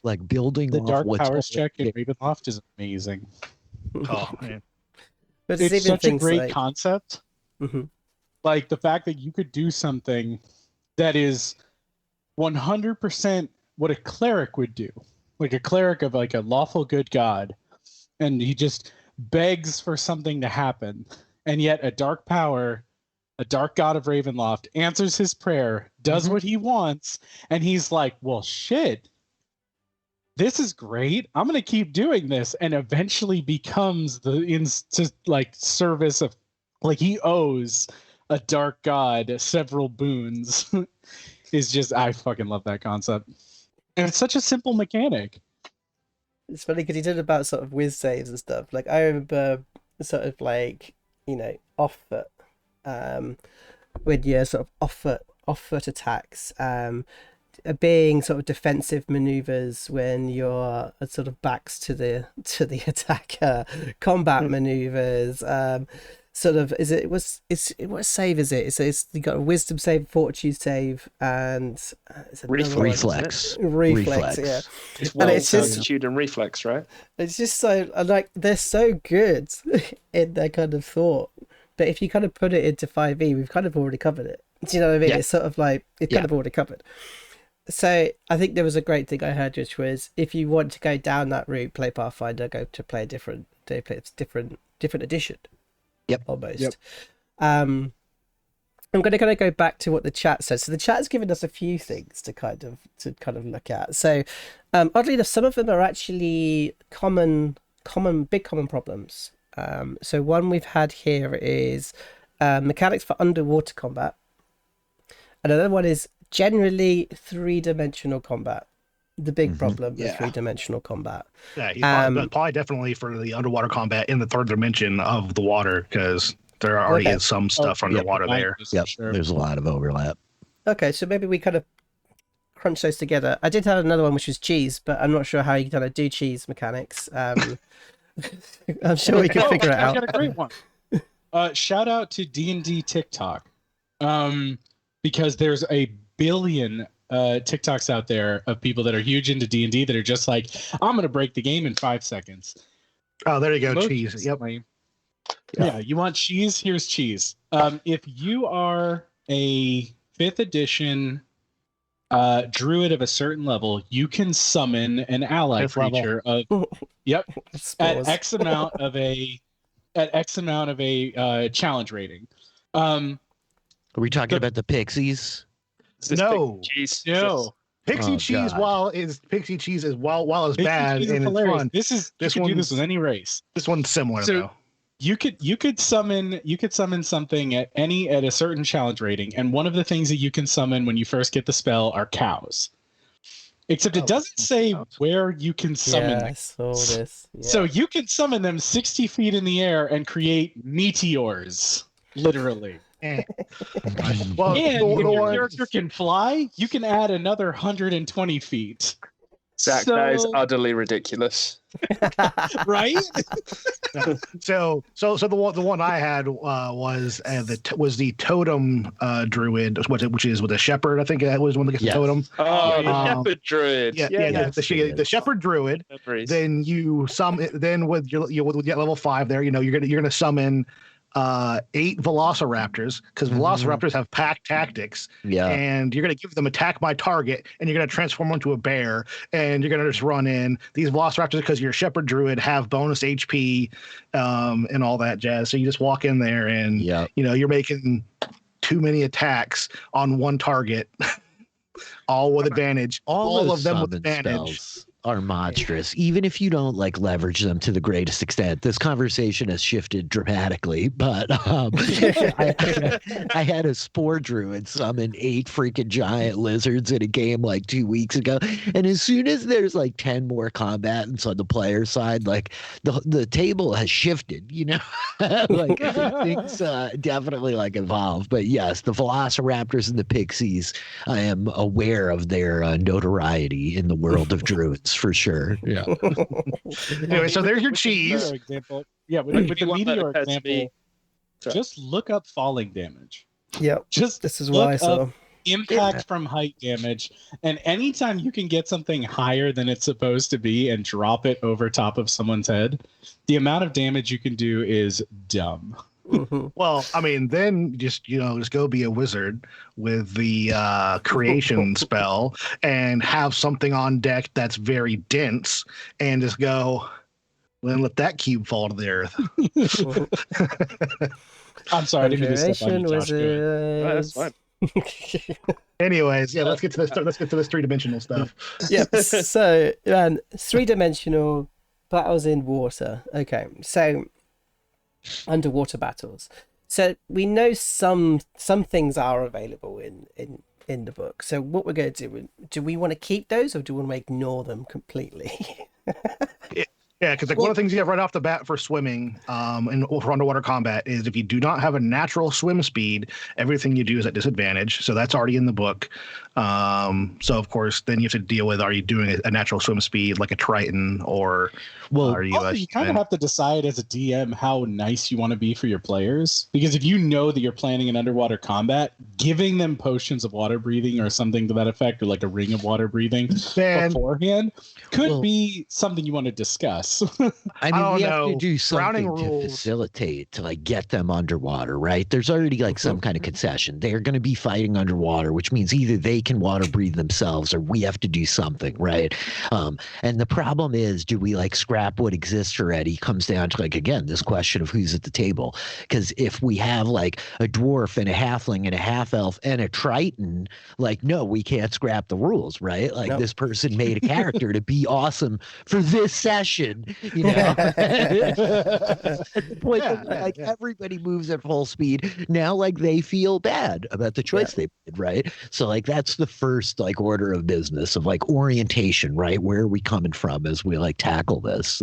Like building
the
off
dark
what's
powers check in Ravenloft is amazing.
Oh man,
but
it's such a great concept.
Mm-hmm.
Like the fact that you could do something that is 100% what a cleric would do. Like a cleric of like a lawful good god, and he just begs for something to happen, and yet a dark power, a dark god of Ravenloft, answers his prayer, does what he wants, and he's like, well shit, this is great, I'm gonna keep doing this, and eventually becomes the service of, like, he owes a dark god several boons. Is just, I fucking love that concept. And it's such a simple mechanic.
It's funny because he did about sort of whiz saves and stuff. Like I remember sort of like, off foot, when you're sort of off foot attacks, being sort of defensive maneuvers when you're sort of backs to the attacker, combat maneuvers, sort of what save is it? It's you got a wisdom save, fortitude save, and
reflex.
Yeah.
It's fortitude and reflex, right?
It's just so like they're so good in their kind of thought, but if you kind of put it into 5e, we've kind of already covered it. Do you know what I mean? Yeah. It's sort of like it's kind of already covered. So I think there was a great thing I heard, which was if you want to go down that route, play Pathfinder, go to play a different edition.
Yep.
Almost. Yep. I'm going to kind of go back to what the chat says. So the chat has given us a few things to kind of look at. So oddly enough, some of them are actually common problems. So one we've had here is mechanics for underwater combat. And another one is generally 3-dimensional combat. The big problem with 3-dimensional combat.
Yeah, he's probably definitely for the underwater combat in the third dimension of the water, because there already is some stuff underwater there.
Yep, sure. There's a lot of overlap.
Okay, so maybe we kind of crunch those together. I did have another one, which was cheese, but I'm not sure how you kind of do cheese mechanics. I'm sure we can figure it out.
I've got a great one. Shout out to D&D TikTok, because there's a billion TikToks out there of people that are huge into D&D that are just like, I'm gonna break the game in 5 seconds.
Oh, there you go. Cheese. Yep.
Yeah, you want cheese? Here's cheese. If you are a 5th edition druid of a certain level, you can summon an ally
Fifth level.
creature of yep at
Spores.
X amount of a challenge rating.
Are we talking about the pixies?
Is this
No.
big cheese?
No,
Pixie
Oh,
cheese,
God.
while is bad
Pixie
and it's
hilarious.
fun.
This is
This
you can do this
one's-
with any race.
This one's similar
So-
though.
You could summon something at a certain challenge rating, and one of the things that you can summon when you first get the spell are cows. Except it doesn't say where you can summon
Yeah,
them.
I saw this. Yeah.
So you can summon them 60 feet in the air and create meteors, literally.
Well,
And
the
if your
one-
character can fly, you can add another 120 feet.
Zach, that is utterly ridiculous.
Right?
So the one I had was the totem druid, which is with a shepherd. I think that was one that gets
Yes.
the totem.
Oh, the
Um,
shepherd druid.
The shepherd druid.
Memories.
Then you with level 5 there. You're gonna summon 8 velociraptors, because velociraptors have pack tactics.
Yeah.
And you're going to give them attack my target, and you're going to transform them into a bear, and you're going to just run in. These velociraptors, because you're a shepherd druid, have bonus HP and all that jazz. So you just walk in there, and you're making too many attacks on one target, all with advantage. All of them with advantage.
Spells are monstrous, even if you don't leverage them to the greatest extent. This conversation has shifted dramatically, but I had a spore druid summon 8 freaking giant lizards in a game 2 weeks ago, and as soon as there's 10 more combatants on the player side, the table has shifted, things definitely evolve. But yes, the velociraptors and the pixies, I am aware of their notoriety in the world of druids for sure. Yeah.
Anyway, so there's your cheese.
Example. Yeah, with the
One that
meteor
occurred to
example,
me. Sorry.
just look up falling damage.
Yep.
Just
This is
look
what I saw.
up impact from height damage, and anytime you can get something higher than it's supposed to be and drop it over top of someone's head, the amount of damage you can do is dumb.
Mhm.
Well, I mean, then just go be a wizard with the creation spell and have something on deck that's very dense, and just go, then let that cube fall to the earth.
I'm sorry, I didn't mean to step on you, Josh. Go ahead.
Oh, that's fine.
Anyways, yeah, let's get to this 3-dimensional stuff.
Yep. So, 3-dimensional battles in water. Okay. So, underwater battles. So we know some things are available in the book. So what we're going to do we want to keep those, or do we want to ignore them completely?
Yeah, because one of the things you have right off the bat for swimming for underwater combat is if you do not have a natural swim speed, everything you do is at disadvantage. So that's already in the book. So of course, then you have to deal with, are you doing a natural swim speed like a Triton, or are you?
Also, you kind of have to decide as a DM how nice you want to be for your players, because if you know that you're planning an underwater combat, giving them potions of water breathing or something to that effect, or a ring of water breathing beforehand, could be something you want to discuss.
I mean, we have to
know.
do something
Drowning
to
rules.
facilitate, to get them underwater, right? There's already some kind of concession. They're going to be fighting underwater, which means either they can water breathe themselves or we have to do something, right? And the problem is, do we scrap what exists already? Comes down to again, this question of who's at the table. Because if we have a dwarf and a halfling and a half elf and a Triton, no, we can't scrap the rules, right?
Nope.
This person made a character to be awesome for this session. At the point that, everybody moves at full speed. Now, they feel bad about the choice they made, right? So, that's the first order of business of orientation, right? Where are we coming from as we tackle this?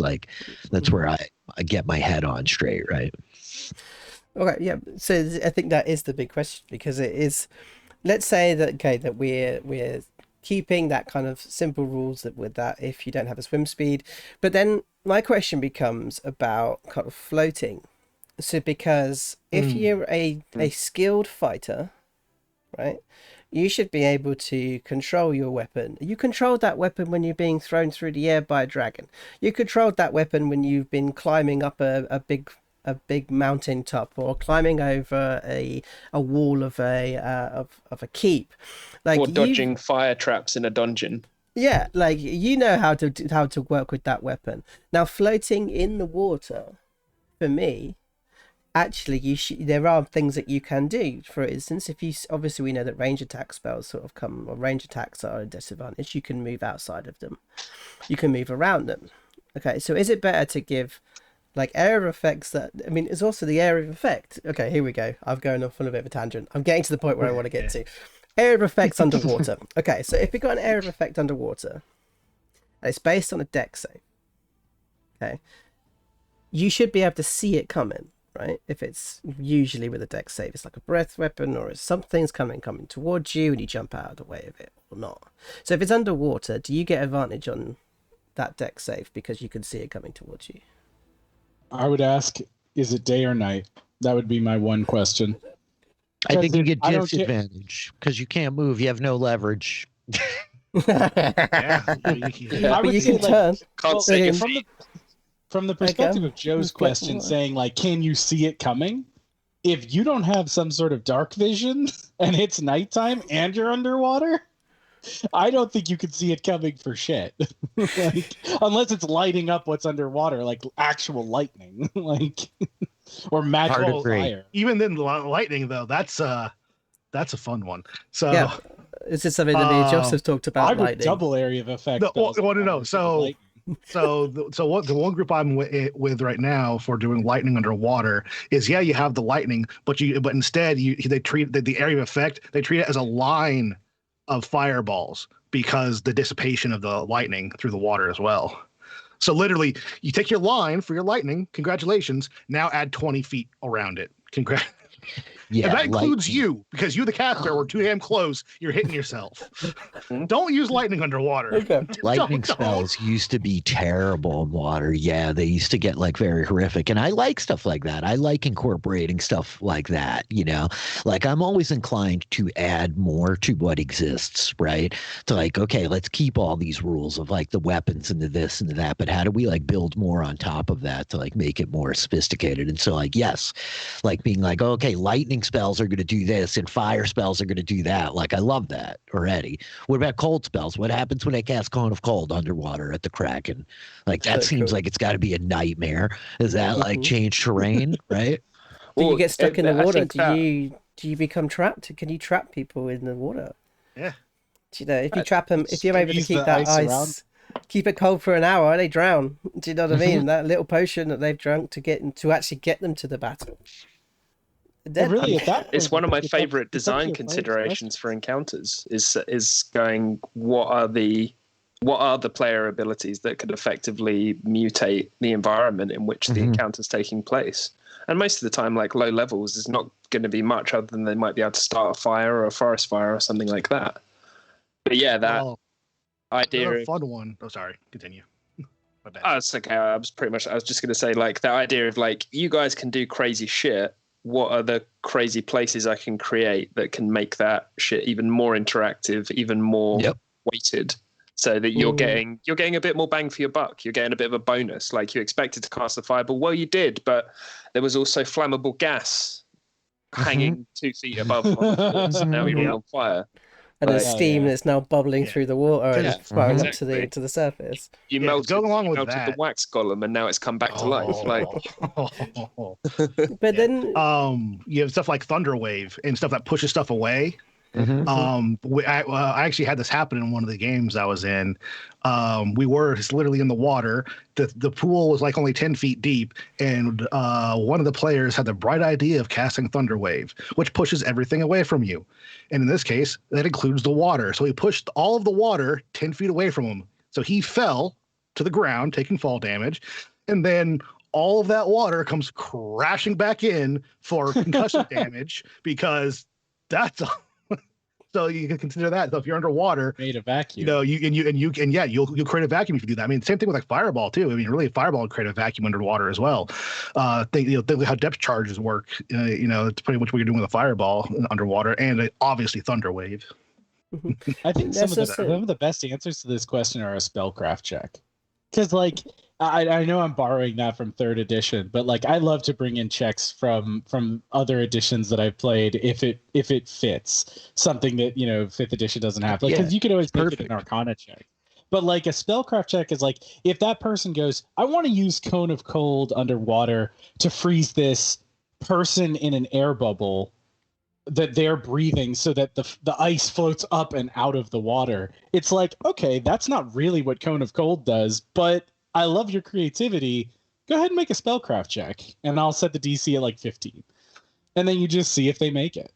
That's where I get my head on straight, right?
Okay, yeah. So I think that is the big question, because it is. Let's say that we're keeping that kind of simple rules with that if you don't have a swim speed, but then my question becomes about kind of floating. So because if you're a skilled fighter, right, you should be able to control your weapon. You controlled that weapon when you're being thrown through the air by a dragon. You controlled that weapon when you've been climbing up a big a big mountain top or climbing over a wall of a keep, like
or dodging fire traps in a dungeon.
Yeah, like you know how to work with that weapon. Now floating in the water, for me, actually there are things that you can do. For instance, if you obviously we know that range attack spells sort of come, or range attacks are a disadvantage. You can move outside of them, you can move around them. Okay, so is it better to give like area of effects that, I mean, it's also the area of effect. Okay, here we go. I've gone off on a bit of a tangent. I'm getting to the point where I want to get to. Area of effects underwater. Okay, so if you've got an area of effect underwater, and it's based on a deck save, okay, you should be able to see it coming, right? If it's usually with a deck save, it's like a breath weapon or something's coming towards you and you jump out of the way of it or not. So if it's underwater, do you get advantage on that deck save because you can see it coming towards you?
I would ask, is it day or night? That would be my one question.
I think you get disadvantage because you can't move. You have no leverage.
Yeah.
I would
you
say,
can turn.
Can't say
from the perspective of Joe's question, saying like, can you see it coming? If you don't have some sort of dark vision and it's nighttime and you're underwater, I don't think you can see it coming for shit. Like, unless it's lighting up what's underwater, like actual lightning, like or magical fire.
Even then, lightning though, that's a fun one. So
yeah, this is something that me and Josh have talked about.
I would double area of effect.
No. So the one group I'm with right now for doing lightning underwater is, yeah, you have the lightning, but instead they treat the area of effect, they treat it as a line of fireballs because the dissipation of the lightning through the water as well. So literally, you take your line for your lightning. Congratulations. Now add 20 feet around it. Yeah, and that includes you, because you, the caster, were too damn close. You're hitting yourself. Don't use lightning underwater.
Okay.
Lightning spells used to be terrible in water. Yeah, they used to get like very horrific. And I like stuff like that. I like incorporating stuff like that, you know? Like I'm always inclined to add more to what exists, right? To like, okay, let's keep all these rules of like the weapons and the this and the that, but how do we like build more on top of that to like make it more sophisticated? And so like, yes, like being like, okay, lightning spells are going to do this and fire spells are going to do that. Like I love that already. What about cold spells? What happens when I cast Cone of Cold underwater at the Kraken? Like that seems like it's got to be a nightmare. Is that like change terrain, right?
Do you get stuck in the water? Do you become trapped? Can you trap people in the water?
Yeah.
Do you know, if you trap them, if you're able to keep that ice keep it cold for an hour, they drown. Do you know what I mean? That little potion that they've drunk to actually get them to the battle.
Well, really,
it's one of my favorite design considerations for encounters is going, what are the player abilities that could effectively mutate the environment in which the encounter's taking place. And most of the time, like low levels is not going to be much other than they might be able to start a fire or a forest fire or something like that. But yeah, that idea
of fun one. Oh, sorry. Continue. My bad.
Oh, it's okay. I was just going to say, like, the idea of like, you guys can do crazy shit. What are the crazy places I can create that can make that shit even more interactive, even more weighted, so that you're getting a bit more bang for your buck. You're getting a bit of a bonus. Like you expected to cast a fireball, well, you did, but there was also flammable gas hanging 2 feet above on the floor, so now you're on fire.
And there's steam that's now bubbling through the water and firing up to the surface.
You melted the wax golem, and now it's come back to life. Like,
but then
you have stuff like Thunder Wave and stuff that pushes stuff away. I actually had this happen in one of the games I was in. We were literally in the water. The pool was like only 10 feet deep, and one of the players had the bright idea of casting Thunder Wave, which pushes everything away from you. And in this case, that includes the water. So he pushed all of the water 10 feet away from him. So he fell to the ground, taking fall damage. And then all of that water comes crashing back in for concussion damage, because that's so you can consider that. So if you're underwater,
made a vacuum.
You know, you'll create a vacuum if you do that. I mean, same thing with like Fireball too. I mean, really, Fireball would create a vacuum underwater as well. Think how depth charges work. It's pretty much what you're doing with a Fireball underwater, and obviously Thunder Wave.
I think some of the best answers to this question are a spellcraft check. because like I know I'm borrowing that from third edition, but like I love to bring in checks from other editions that I've played if it fits something that fifth edition doesn't have. Like because you could always make it an Arcana check. But like a spellcraft check is like if that person goes, I want to use Cone of Cold underwater to freeze this person in an air bubble that they're breathing so that the ice floats up and out of the water. It's like, okay, that's not really what Cone of Cold does, but I love your creativity. Go ahead and make a spellcraft check, and I'll set the DC at like 15. And then you just see if they make it.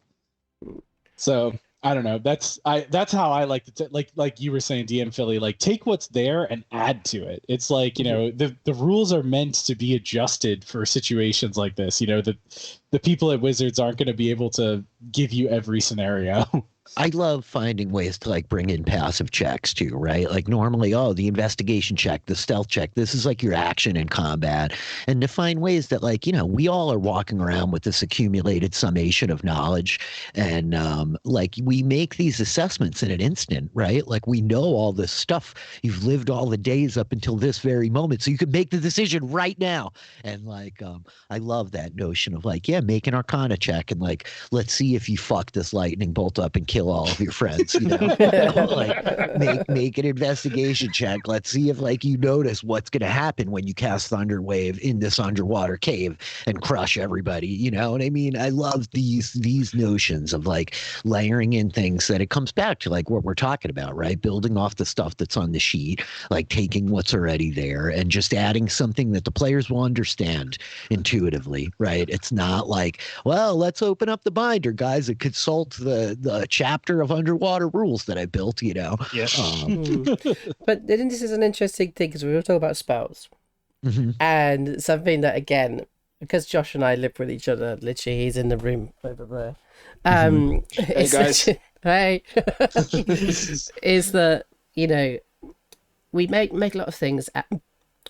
So I don't know. That's how I like to like you were saying, DMFilly, like take what's there and add to it. It's like, the rules are meant to be adjusted for situations like this. The people at Wizards aren't going to be able to give you every scenario.
I love finding ways to like bring in passive checks too, right? Like normally, the investigation check, the stealth check, this is like your action in combat. And to find ways that like, we all are walking around with this accumulated summation of knowledge. And like we make these assessments in an instant, right? Like we know all this stuff. You've lived all the days up until this very moment. So you can make the decision right now. And like, I love that notion of like, make an Arcana check and like, let's see if you fuck this lightning bolt up and kill all of your friends, like make an investigation check. Let's see if like you notice what's going to happen when you cast Thunderwave in this underwater cave and crush everybody. You know what I mean? I love these notions of like layering in things that it comes back to like what we're talking about, right? Building off the stuff that's on the sheet, like taking what's already there and just adding something that the players will understand intuitively, right? It's not like, well, let's open up the binder, guys, and consult the chapter of underwater rules that I built,
Yeah.
But then this is an interesting thing because we were talking about spells. And something that, again, because Josh and I live with each other, literally, he's in the room over there.
Hey, guys.
Hey. Is that, we make a lot of things,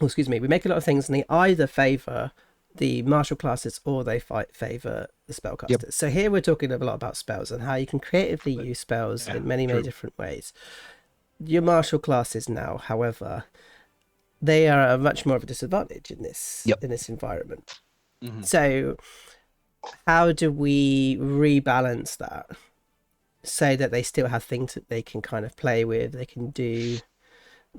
we make a lot of things and they either favour the martial classes or they favour the spellcasters. Yep. So here we're talking a lot about spells and how you can creatively use spells in many different ways. Your martial classes now, however, they are much more of a disadvantage in this environment. So how do we rebalance that so that they still have things that they can kind of play with, they can do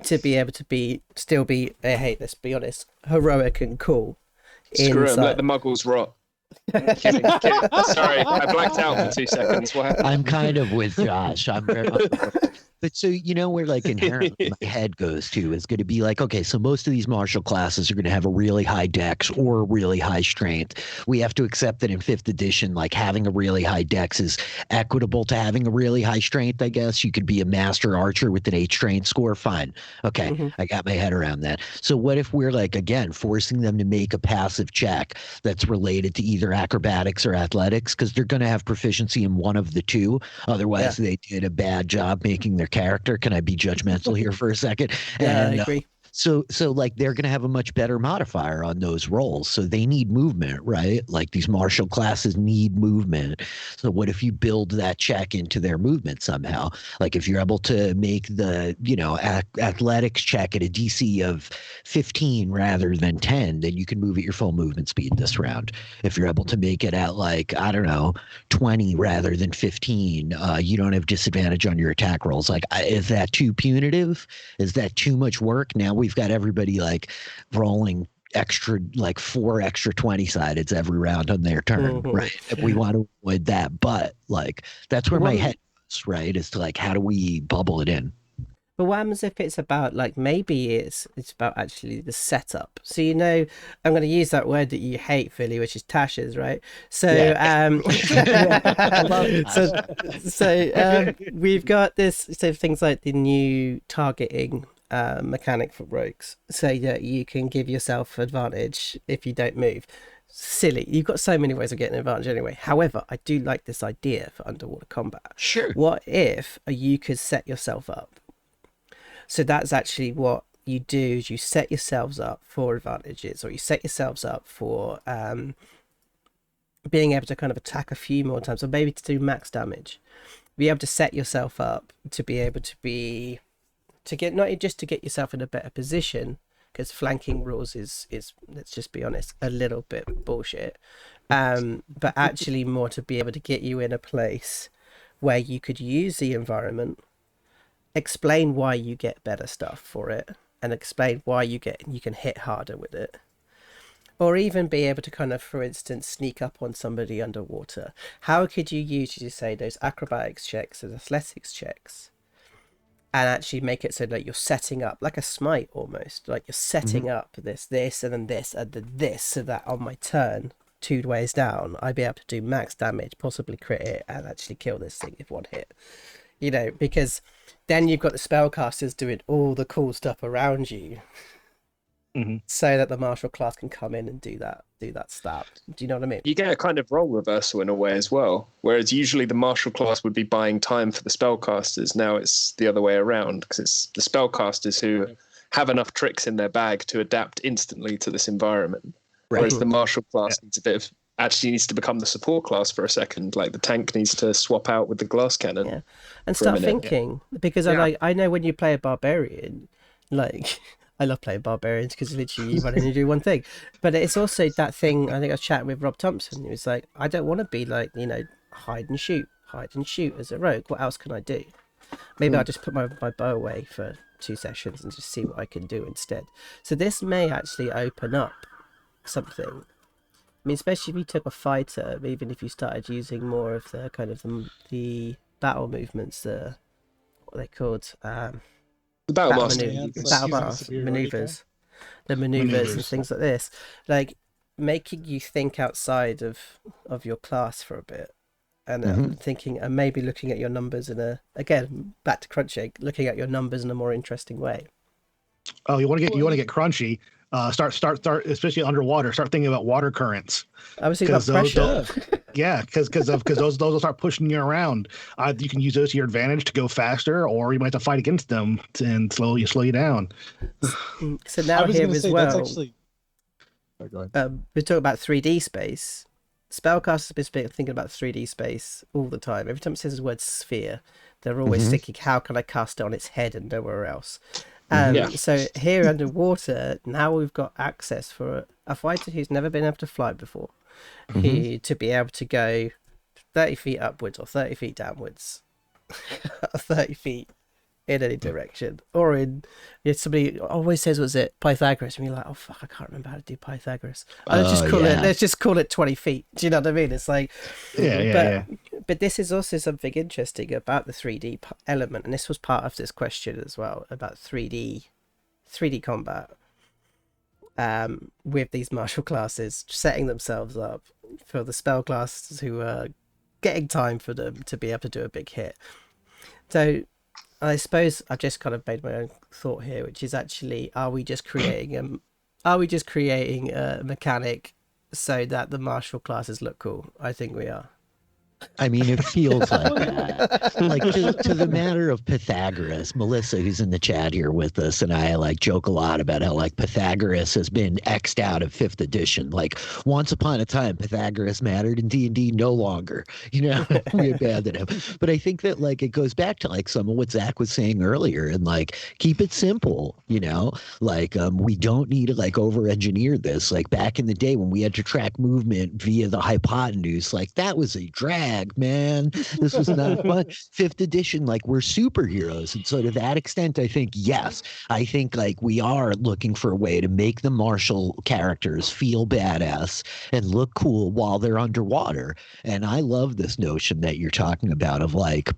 to be able to still be, hey, let's be honest, heroic and cool?
Screw them, let the muggles rot. Kidding. Sorry, I blacked out for 2 seconds. What happened?
I'm kind of with Josh. I'm very much but so where like inherently my head goes to is going to be like, okay, so most of these martial classes are going to have a really high dex or really high strength. We have to accept that in 5th edition, like having a really high dex is equitable to having a really high strength, I guess. You could be a master archer with an 8 strength score. Fine. Okay, I got my head around that. So what if we're like, again, forcing them to make a passive check that's related to either acrobatics or athletics, because they're going to have proficiency in one of the two. Otherwise, they did a bad job making their character. Can I be judgmental here for a second?
Yeah, I agree.
So like they're going to have a much better modifier on those rolls. So they need movement, right? Like these martial classes need movement. So what if you build that check into their movement somehow? Like if you're able to make the, athletics check at a DC of 15 rather than 10, then you can move at your full movement speed this round. If you're able to make it at like, 20 rather than 15, you don't have disadvantage on your attack rolls. Like, is that too punitive? Is that too much work? Now we've got everybody like rolling extra, like 4 extra 20-sideds every round on their turn, right? If we want to avoid that, but like that's where my head goes, right? Is to like, how do we bubble it in?
But what happens if it's about like maybe it's about actually the setup? So I'm going to use that word that you hate, Philly, which is tashes, right? So we've got this. So things like the new targeting mechanic for rogues, so that you can give yourself advantage if you don't move. Silly, you've got so many ways of getting advantage anyway. However, I do like this idea for underwater combat.
Sure.
What if you could set yourself up? So that's actually what you do, is you set yourselves up for advantages, or you set yourselves up for being able to kind of attack a few more times, or maybe to do max damage. Be able to set yourself up to be able to get, not just to get yourself in a better position, because flanking rules is let's just be honest, a little bit bullshit. But actually more to be able to get you in a place where you could use the environment, explain why you get better stuff for it, and explain why you can hit harder with it. Or even be able to kind of, for instance, sneak up on somebody underwater. How could you use, as you say, those acrobatics checks and athletics checks and actually make it so that you're setting up, like a smite almost, like you're setting up this, and then this, and then this, so that on my turn, 2 ways down, I'd be able to do max damage, possibly crit it, and actually kill this thing with 1 hit. You know, because then you've got the spellcasters doing all the cool stuff around you. So that the martial class can come in and do that stab. Do you know what I mean?
You get a kind of role reversal in a way as well, whereas usually the martial class would be buying time for the spellcasters. Now it's the other way around, because it's the spellcasters who have enough tricks in their bag to adapt instantly to this environment, whereas the martial class needs to become the support class for a second, like the tank needs to swap out with the glass cannon
and start thinking, because I know when you play a barbarian, like I love playing barbarians because literally you run in and do one thing. But it's also that thing, I think I was chatting with Rob Thompson, he was like, I don't want to be like, you know, hide and shoot as a rogue. What else can I do? Maybe I'll just put my bow away for 2 sessions and just see what I can do instead. So this may actually open up something. I mean, especially if you took a fighter, even if you started using more of the kind of the battle movements, what are they called?
The battle
maneuvers, the maneuvers and things like this, like making you think outside of your class for a bit, and thinking and maybe looking at your numbers again back to crunching, looking at your numbers in a more interesting way.
Oh, you want to get crunchy? Start, especially underwater. Start thinking about water currents.
I was thinking about pressure.
Because those will start pushing you around. You can use those to your advantage to go faster, or you might have to fight against them and slow you down.
So now here as well,
actually... go ahead.
we talk about 3D space. Spellcasters have been thinking about 3D space all the time. Every time it says the word sphere, they're always thinking, how can I cast it on its head and nowhere else? So here underwater, now we've got access for a fighter who's never been able to fly before, to be able to go 30 feet upwards or 30 feet downwards, or 30 feet in any direction, or in somebody always says, was it Pythagoras, and you're like, oh fuck, I can't remember how to do Pythagoras. Let's just call it 20 feet. Do you know what I mean? It's like but this is also something interesting about the 3D element, and this was part of this question as well about 3D combat, with these martial classes setting themselves up for the spell classes who are getting time for them to be able to do a big hit. So I suppose I've just kind of made my own thought here, which is actually, are we just creating a mechanic so that the martial classes look cool? I think we are.
I mean, it feels like that. Like to the matter of Pythagoras, Melissa, who's in the chat here with us, and I like joke a lot about how like Pythagoras has been X'd out of 5th edition. Like once upon a time, Pythagoras mattered in D&D, no longer. You know, we abandoned him. But I think that like it goes back to like some of what Zach was saying earlier, and like keep it simple. You know, like we don't need to like over-engineer this. Like back in the day when we had to track movement via the hypotenuse, like that was a drag. Man, this was not fun. 5th edition, like we're superheroes, and so to that extent, I think yes, I think like we are looking for a way to make the martial characters feel badass and look cool while they're underwater. And I love this notion that you're talking about of like,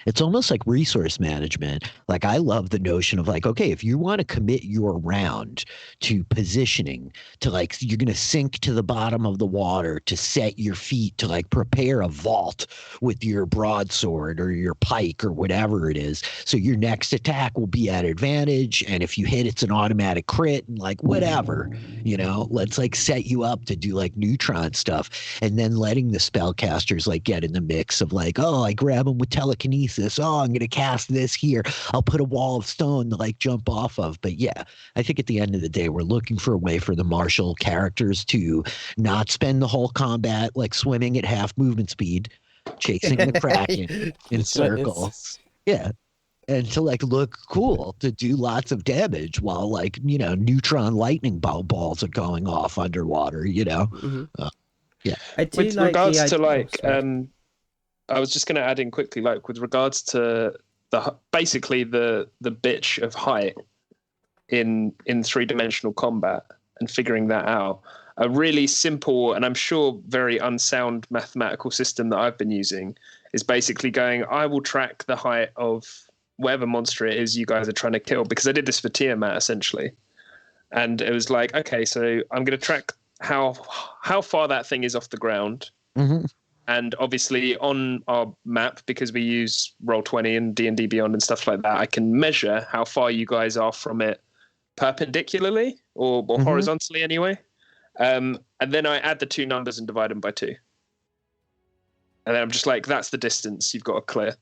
it's almost like resource management. Like I love the notion of like, okay, if you want to commit your round to positioning, to like you're going to sink to the bottom of the water to set your feet to like prepare a vault with your broadsword or your pike or whatever it is. So your next attack will be at advantage. And if you hit, it's an automatic crit and like whatever, you know, let's like set you up to do like neutron stuff. And then letting the spellcasters like get in the mix of like, oh, I grab them with telekinesis. Oh, I'm going to cast this here. I'll put a wall of stone to like jump off of. But yeah, I think at the end of the day, we're looking for a way for the martial characters to not spend the whole combat like swimming at half movement speed, chasing the Kraken in circles. Yeah. and to like look cool, to do lots of damage while like, you know, neutron lightning balls are going off underwater, you know. Yeah.
I do
With
like
regards
the
to
idea-
like,
oh, sorry.
I was just going to add in quickly, like with regards to basically the bitch of height in 3-dimensional combat and figuring that out. A really simple and I'm sure very unsound mathematical system that I've been using is basically going, I will track the height of whatever monster it is you guys are trying to kill, because I did this for Tiamat essentially. And it was like, okay, so I'm going to track how far that thing is off the ground. And obviously on our map, because we use Roll20 and D&D Beyond and stuff like that, I can measure how far you guys are from it perpendicularly or horizontally anyway. And then I add the two numbers and divide them by 2. And then I'm just like, that's the distance you've got to clear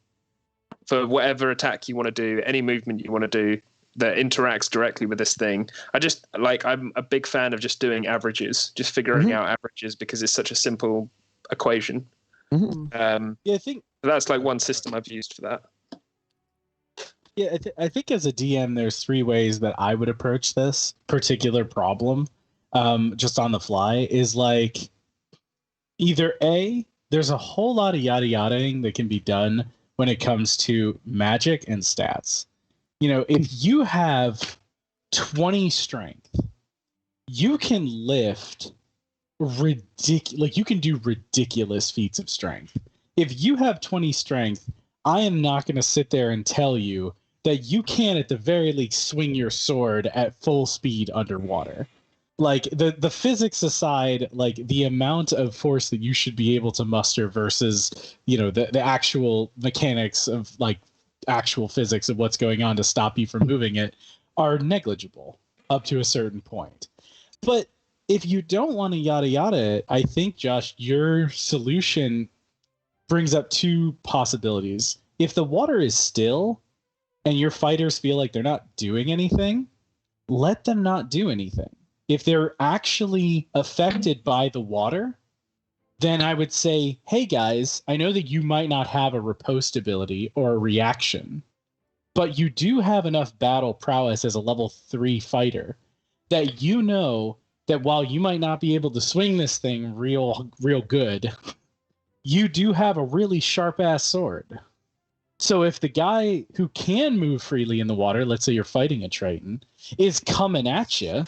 for whatever attack you want to do, any movement you want to do that interacts directly with this thing. I'm a big fan of just doing averages, just figuring out averages, because it's such a simple equation.
I think
that's like one system I've used for that.
Yeah, I think as a DM, there's 3 ways that I would approach this particular problem. Just on the fly is like, either A, there's a whole lot of yada yadaing that can be done when it comes to magic and stats. You know, if you have 20 strength, you can lift you can do ridiculous feats of strength. If you have 20 strength, I am not going to sit there and tell you that you can at the very least swing your sword at full speed underwater. Like the physics aside, like the amount of force that you should be able to muster versus, you know, the actual mechanics of like actual physics of what's going on to stop you from moving it are negligible up to a certain point. But if you don't want to yada yada it, I think, Josh, your solution brings up 2 possibilities. If the water is still and your fighters feel like they're not doing anything, let them not do anything. If they're actually affected by the water, then I would say, hey guys, I know that you might not have a riposte ability or a reaction, but you do have enough battle prowess as a level 3 fighter that you know that while you might not be able to swing this thing real good, you do have a really sharp ass sword. So if the guy who can move freely in the water, let's say you're fighting a Triton, is coming at you,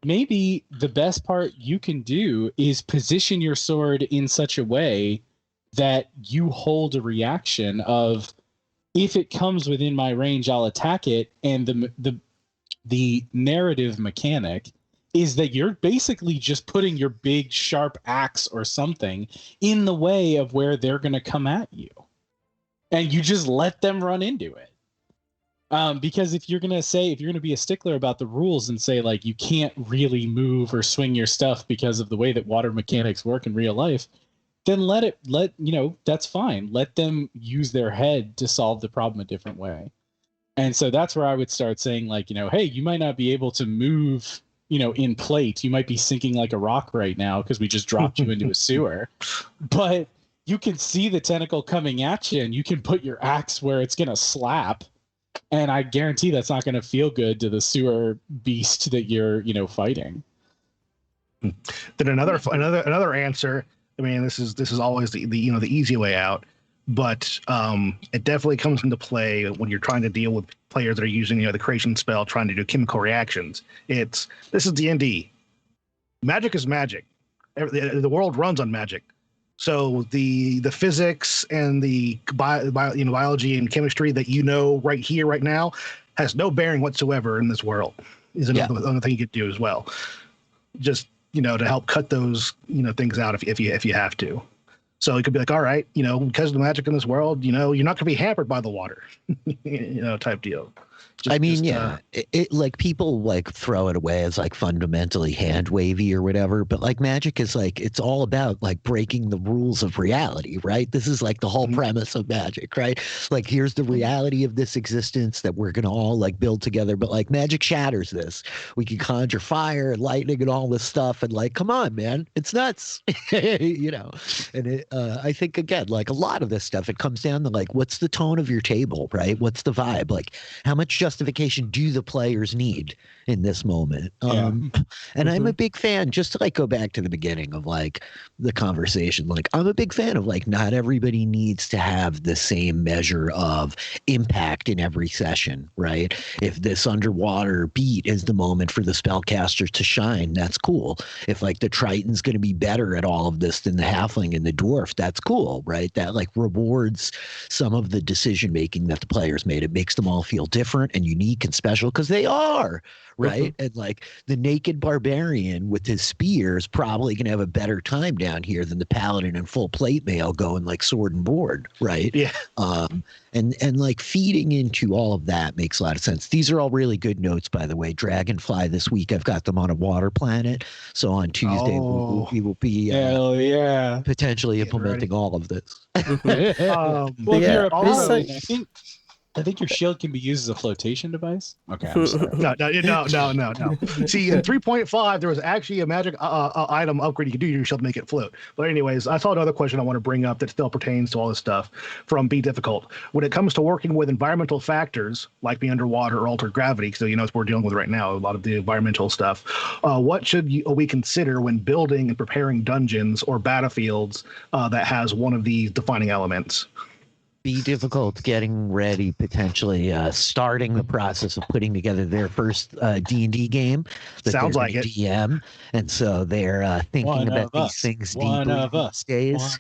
maybe the best part you can do is position your sword in such a way that you hold a reaction of, if it comes within my range, I'll attack it. And the narrative mechanic is that you're basically just putting your big sharp axe or something in the way of where they're going to come at you. And you just let them run into it. Because if you're going to be a stickler about the rules and say, like, you can't really move or swing your stuff because of the way that water mechanics work in real life, then that's fine. Let them use their head to solve the problem a different way. And so that's where I would start saying, like, hey, you might not be able to move, in plate. You might be sinking like a rock right now because we just dropped you into a sewer. But you can see the tentacle coming at you, and you can put your axe where it's going to slap. And I guarantee that's not going to feel good to the sewer beast that you're, fighting.
Then another answer. I mean, this is always the easy way out, but it definitely comes into play when you're trying to deal with players that are using the creation spell, trying to do chemical reactions. This is D&D. Magic is magic. The world runs on magic. So the physics and the biology and chemistry that right here, right now, has no bearing whatsoever in this world. Is another thing you could do as well. Just to help cut those things out if you have to. So it could be like, all right, because of the magic in this world, you're not going to be hampered by the water, type deal.
I mean, yeah, it like people like throw it away as like fundamentally hand wavy or whatever, but like magic is like it's all about like breaking the rules of reality, right? This is like the whole premise of magic, right? Like here's the reality of this existence that we're gonna all like build together, but like magic shatters this. We can conjure fire and lightning and all this stuff, and like, come on, man, it's nuts, you know. And I think again, like a lot of this stuff, it comes down to like, what's the tone of your table, right? What's the vibe? Like, how much justification do the players need in this moment? And I'm a big fan, just to like go back to the beginning of like the conversation, like I'm a big fan of like not everybody needs to have the same measure of impact in every session, right? If this underwater beat is the moment for the spellcaster to shine, that's cool. If like the Triton's going to be better at all of this than the halfling and the dwarf, that's cool, right? That like rewards some of the decision making that the players made. It makes them all feel different and unique and special because they are, right? And like the naked barbarian with his spear is probably going to have a better time down here than the paladin in full plate mail going like sword and board, right?
Yeah.
And like feeding into all of that makes a lot of sense. These are all really good notes, by the way. Dragonfly this week, I've got them on a water planet. So on Tuesday, we will be potentially implementing all of this.
Well, if you're a paladin, I think your shield can be used as a flotation device. Okay, I'm sorry.
No. See, in 3.5, there was actually a magic item upgrade you could do to your shield to make it float. But anyways, I saw another question I want to bring up that still pertains to all this stuff from Be Difficult. When it comes to working with environmental factors like being underwater or altered gravity, so you know, what we're dealing with right now, a lot of the environmental stuff, what should we consider when building and preparing dungeons or battlefields that has one of these defining elements?
Be Difficult getting ready, potentially starting the process of putting together their first D&D game.
Sounds like it.
DM, and so they're thinking about these things deeply these days.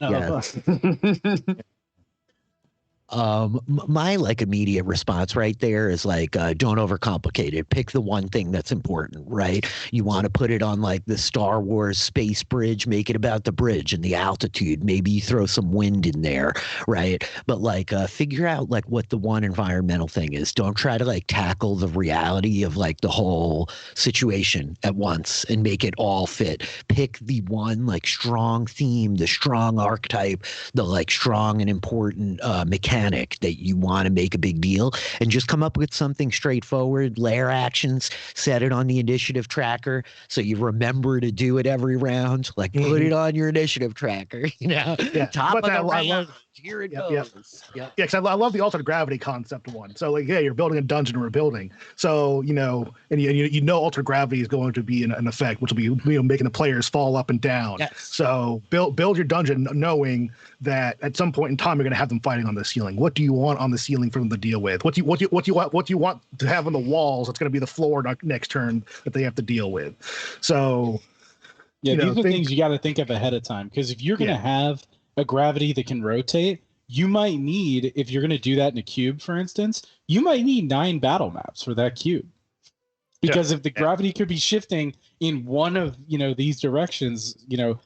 My like immediate response right there is like, don't overcomplicate it. Pick the one thing that's important, right? You want to put it on like the Star Wars space bridge, make it about the bridge and the altitude. Maybe you throw some wind in there, right? But like, figure out like what the one environmental thing is. Don't try to like tackle the reality of like the whole situation at once and make it all fit. Pick the one like strong theme, the strong archetype, the like strong and important mechanic that you want to make a big deal, and just come up with something straightforward. Layer actions, set it on the initiative tracker so you remember to do it every round. Like put it on your initiative tracker, you know. Top of the round. Here it goes.
Yeah, because I love the altered gravity concept one. So like, yeah, you're building a dungeon or a building. So you know, and you know, altered gravity is going to be an effect, which will be, you know, making the players fall up and down. Yes. So build your dungeon knowing that at some point in time you're going to have them fighting on the ceiling. What do you want on the ceiling for them to deal with? What do you want to have on the walls? It's going to be the floor next turn that they have to deal with. So
yeah, these are things you got to think of ahead of time, because if you're going to have a gravity that can rotate, you might need, if you're going to do that in a cube, for instance, you might need 9 battle maps for that cube. Because if the gravity could be shifting in one of, you know, these directions, you know,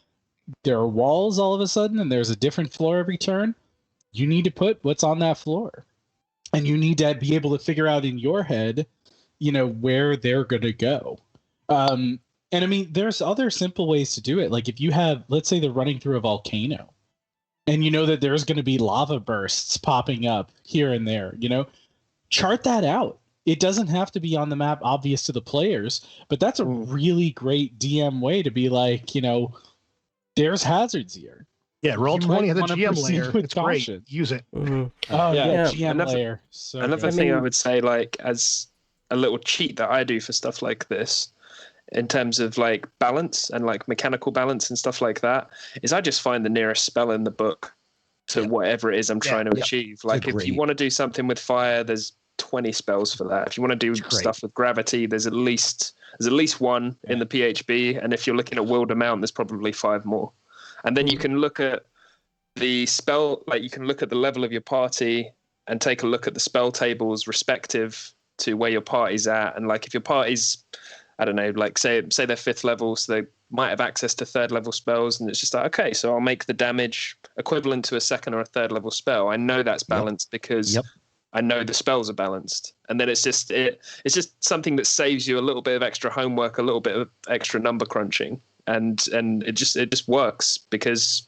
there are walls all of a sudden and there's a different floor every turn, you need to put what's on that floor. And you need to be able to figure out in your head, you know, where they're going to go. And I mean, there's other simple ways to do it. Like if you have, let's say they're running through a volcano, and you know that there's going to be lava bursts popping up here and there, you know, chart that out. It doesn't have to be on the map obvious to the players, but that's a really great DM way to be like, you know, there's hazards here.
Yeah, roll 20 as a GM layer. It's great. Use it.
Oh yeah, GM layer. So
another thing I would say, like as a little cheat that I do for stuff like this, in terms of like balance and like mechanical balance and stuff like that, is I just find the nearest spell in the book to whatever it is I'm trying to achieve. Like if you want to do something with fire, there's 20 spells for that. If you want to do stuff with gravity, there's at least one in the PHB, and if you're looking at willed amount, there's probably 5 more. And then you can look at the spell, like you can look at the level of your party and take a look at the spell tables respective to where your party's at. And like if your party's, I don't know, like say they're 5th level, so they might have access to 3rd level spells, and it's just like, okay, so I'll make the damage equivalent to a 2nd or a 3rd level spell. I know that's balanced because I know the spells are balanced, and then it's just something that saves you a little bit of extra homework, a little bit of extra number crunching, and it just works because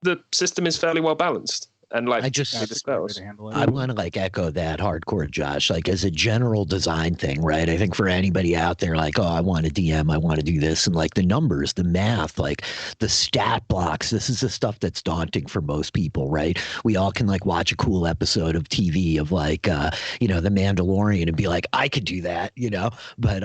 the system is fairly well balanced. And like
I just
the spells.
I want to like echo that hardcore, Josh. Like as a general design thing, right? I think for anybody out there, like, oh, I want to DM, I want to do this, and like the numbers, the math, like the stat blocks. This is the stuff that's daunting for most people, right? We all can like watch a cool episode of TV of like, The Mandalorian and be like, I could do that, but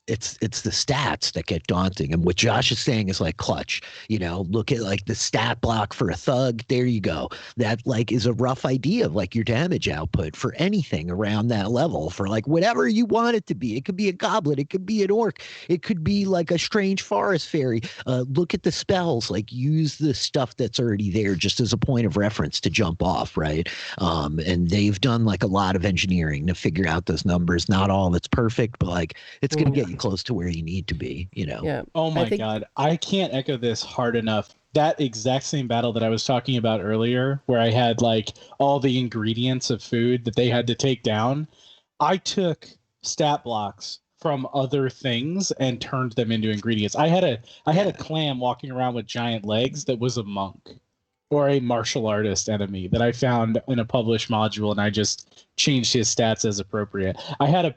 it's the stats that get daunting. And what Josh is saying is like clutch, look at like the stat block for a thug. There you go. That like is a rough idea of like your damage output for anything around that level for like whatever you want it to be. It could be a goblin. It could be an orc. It could be like a strange forest fairy. Look at the spells, like use the stuff that's already there just as a point of reference to jump off. Right. And they've done like a lot of engineering to figure out those numbers. Not all that's perfect, but like it's going to get you close to where you need to be,
Yeah.
Oh my God. I can't echo this hard enough. That exact same battle that I was talking about earlier, where I had like all the ingredients of food that they had to take down, I took stat blocks from other things and turned them into ingredients. I had a clam walking around with giant legs that was a monk or a martial artist enemy that I found in a published module, and I just changed his stats as appropriate. I had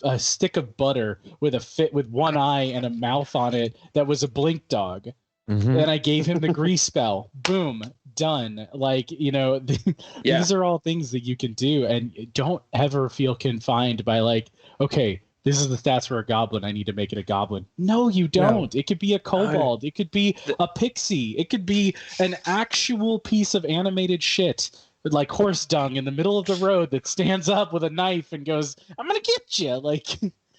a stick of butter with with one eye and a mouth on it that was a blink dog.
Mm-hmm.
And I gave him the grease spell. Boom, done. Like, these are all things that you can do, and don't ever feel confined by like, okay, this is the stats for a goblin, I need to make it a goblin. No, you don't. No. It could be a kobold. It could be a pixie. It could be an actual piece of animated shit, like horse dung in the middle of the road that stands up with a knife and goes, I'm gonna get you, like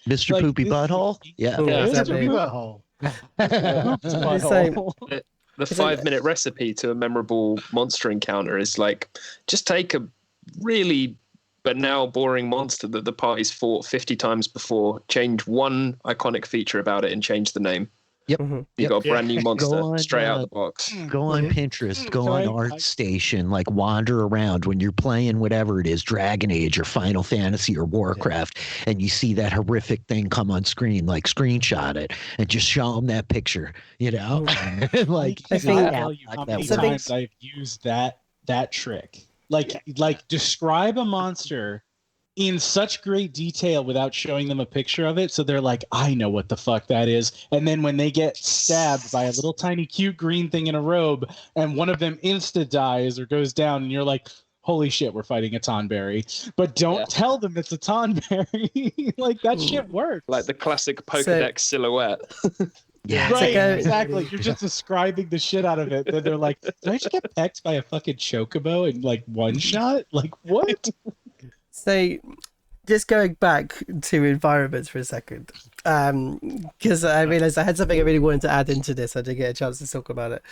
Mr. Poopy Butthole. Yeah,
Mr.
Poopy Butthole.
The 5-minute recipe to a memorable monster encounter is like, just take a really banal, boring monster that the party's fought 50 times before, change one iconic feature about it, and change the name.
Yep.
You got a brand new monster straight out of the box.
Go on Pinterest, go on ArtStation, like wander around when you're playing whatever it is, Dragon Age or Final Fantasy or Warcraft, and you see that horrific thing come on screen, like screenshot it and just show them that picture, like
I think tell you how many times I've used that trick. Like describe a monster in such great detail without showing them a picture of it, so they're like, I know what the fuck that is. And then when they get stabbed by a little tiny cute green thing in a robe, and one of them insta dies or goes down, and you're like, holy shit, we're fighting a Tonberry. But don't tell them it's a Tonberry. Like, that shit works.
Like the classic Pokedex silhouette.
Yeah, right, exactly. You're just describing the shit out of it. Then they're like, did I just get pecked by a fucking chocobo in like one shot? Like, what?
So, just going back to environments for a second, because I realised I had something I really wanted to add into this. I didn't get a chance to talk about it.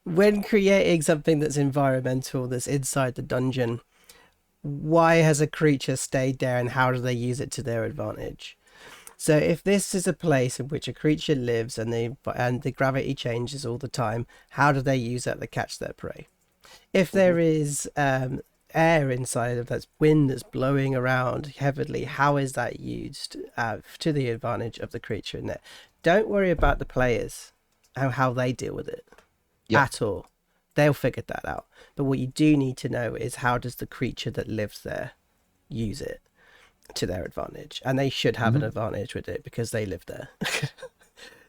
When creating something that's environmental, that's inside the dungeon, why has a creature stayed there, and how do they use it to their advantage? So, if this is a place in which a creature lives and the gravity changes all the time, how do they use that to catch their prey? If there is air inside of that wind that's blowing around heavily, how is that used to the advantage of the creature in there? Don't worry about the players and how they deal with it at all. They'll figure that out. But what you do need to know is, how does the creature that lives there use it to their advantage? And they should have an advantage with it because they live there.